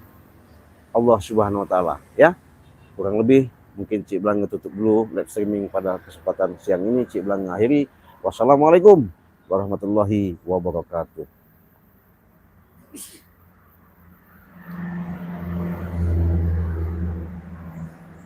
Allah Subhanahu wa Ta'ala ya. Kurang lebih mungkin Cik Blange tutup dulu live streaming pada kesempatan siang ini. Cik Blange akhiri. Wassalamualaikum warahmatullahi wabarakatuh.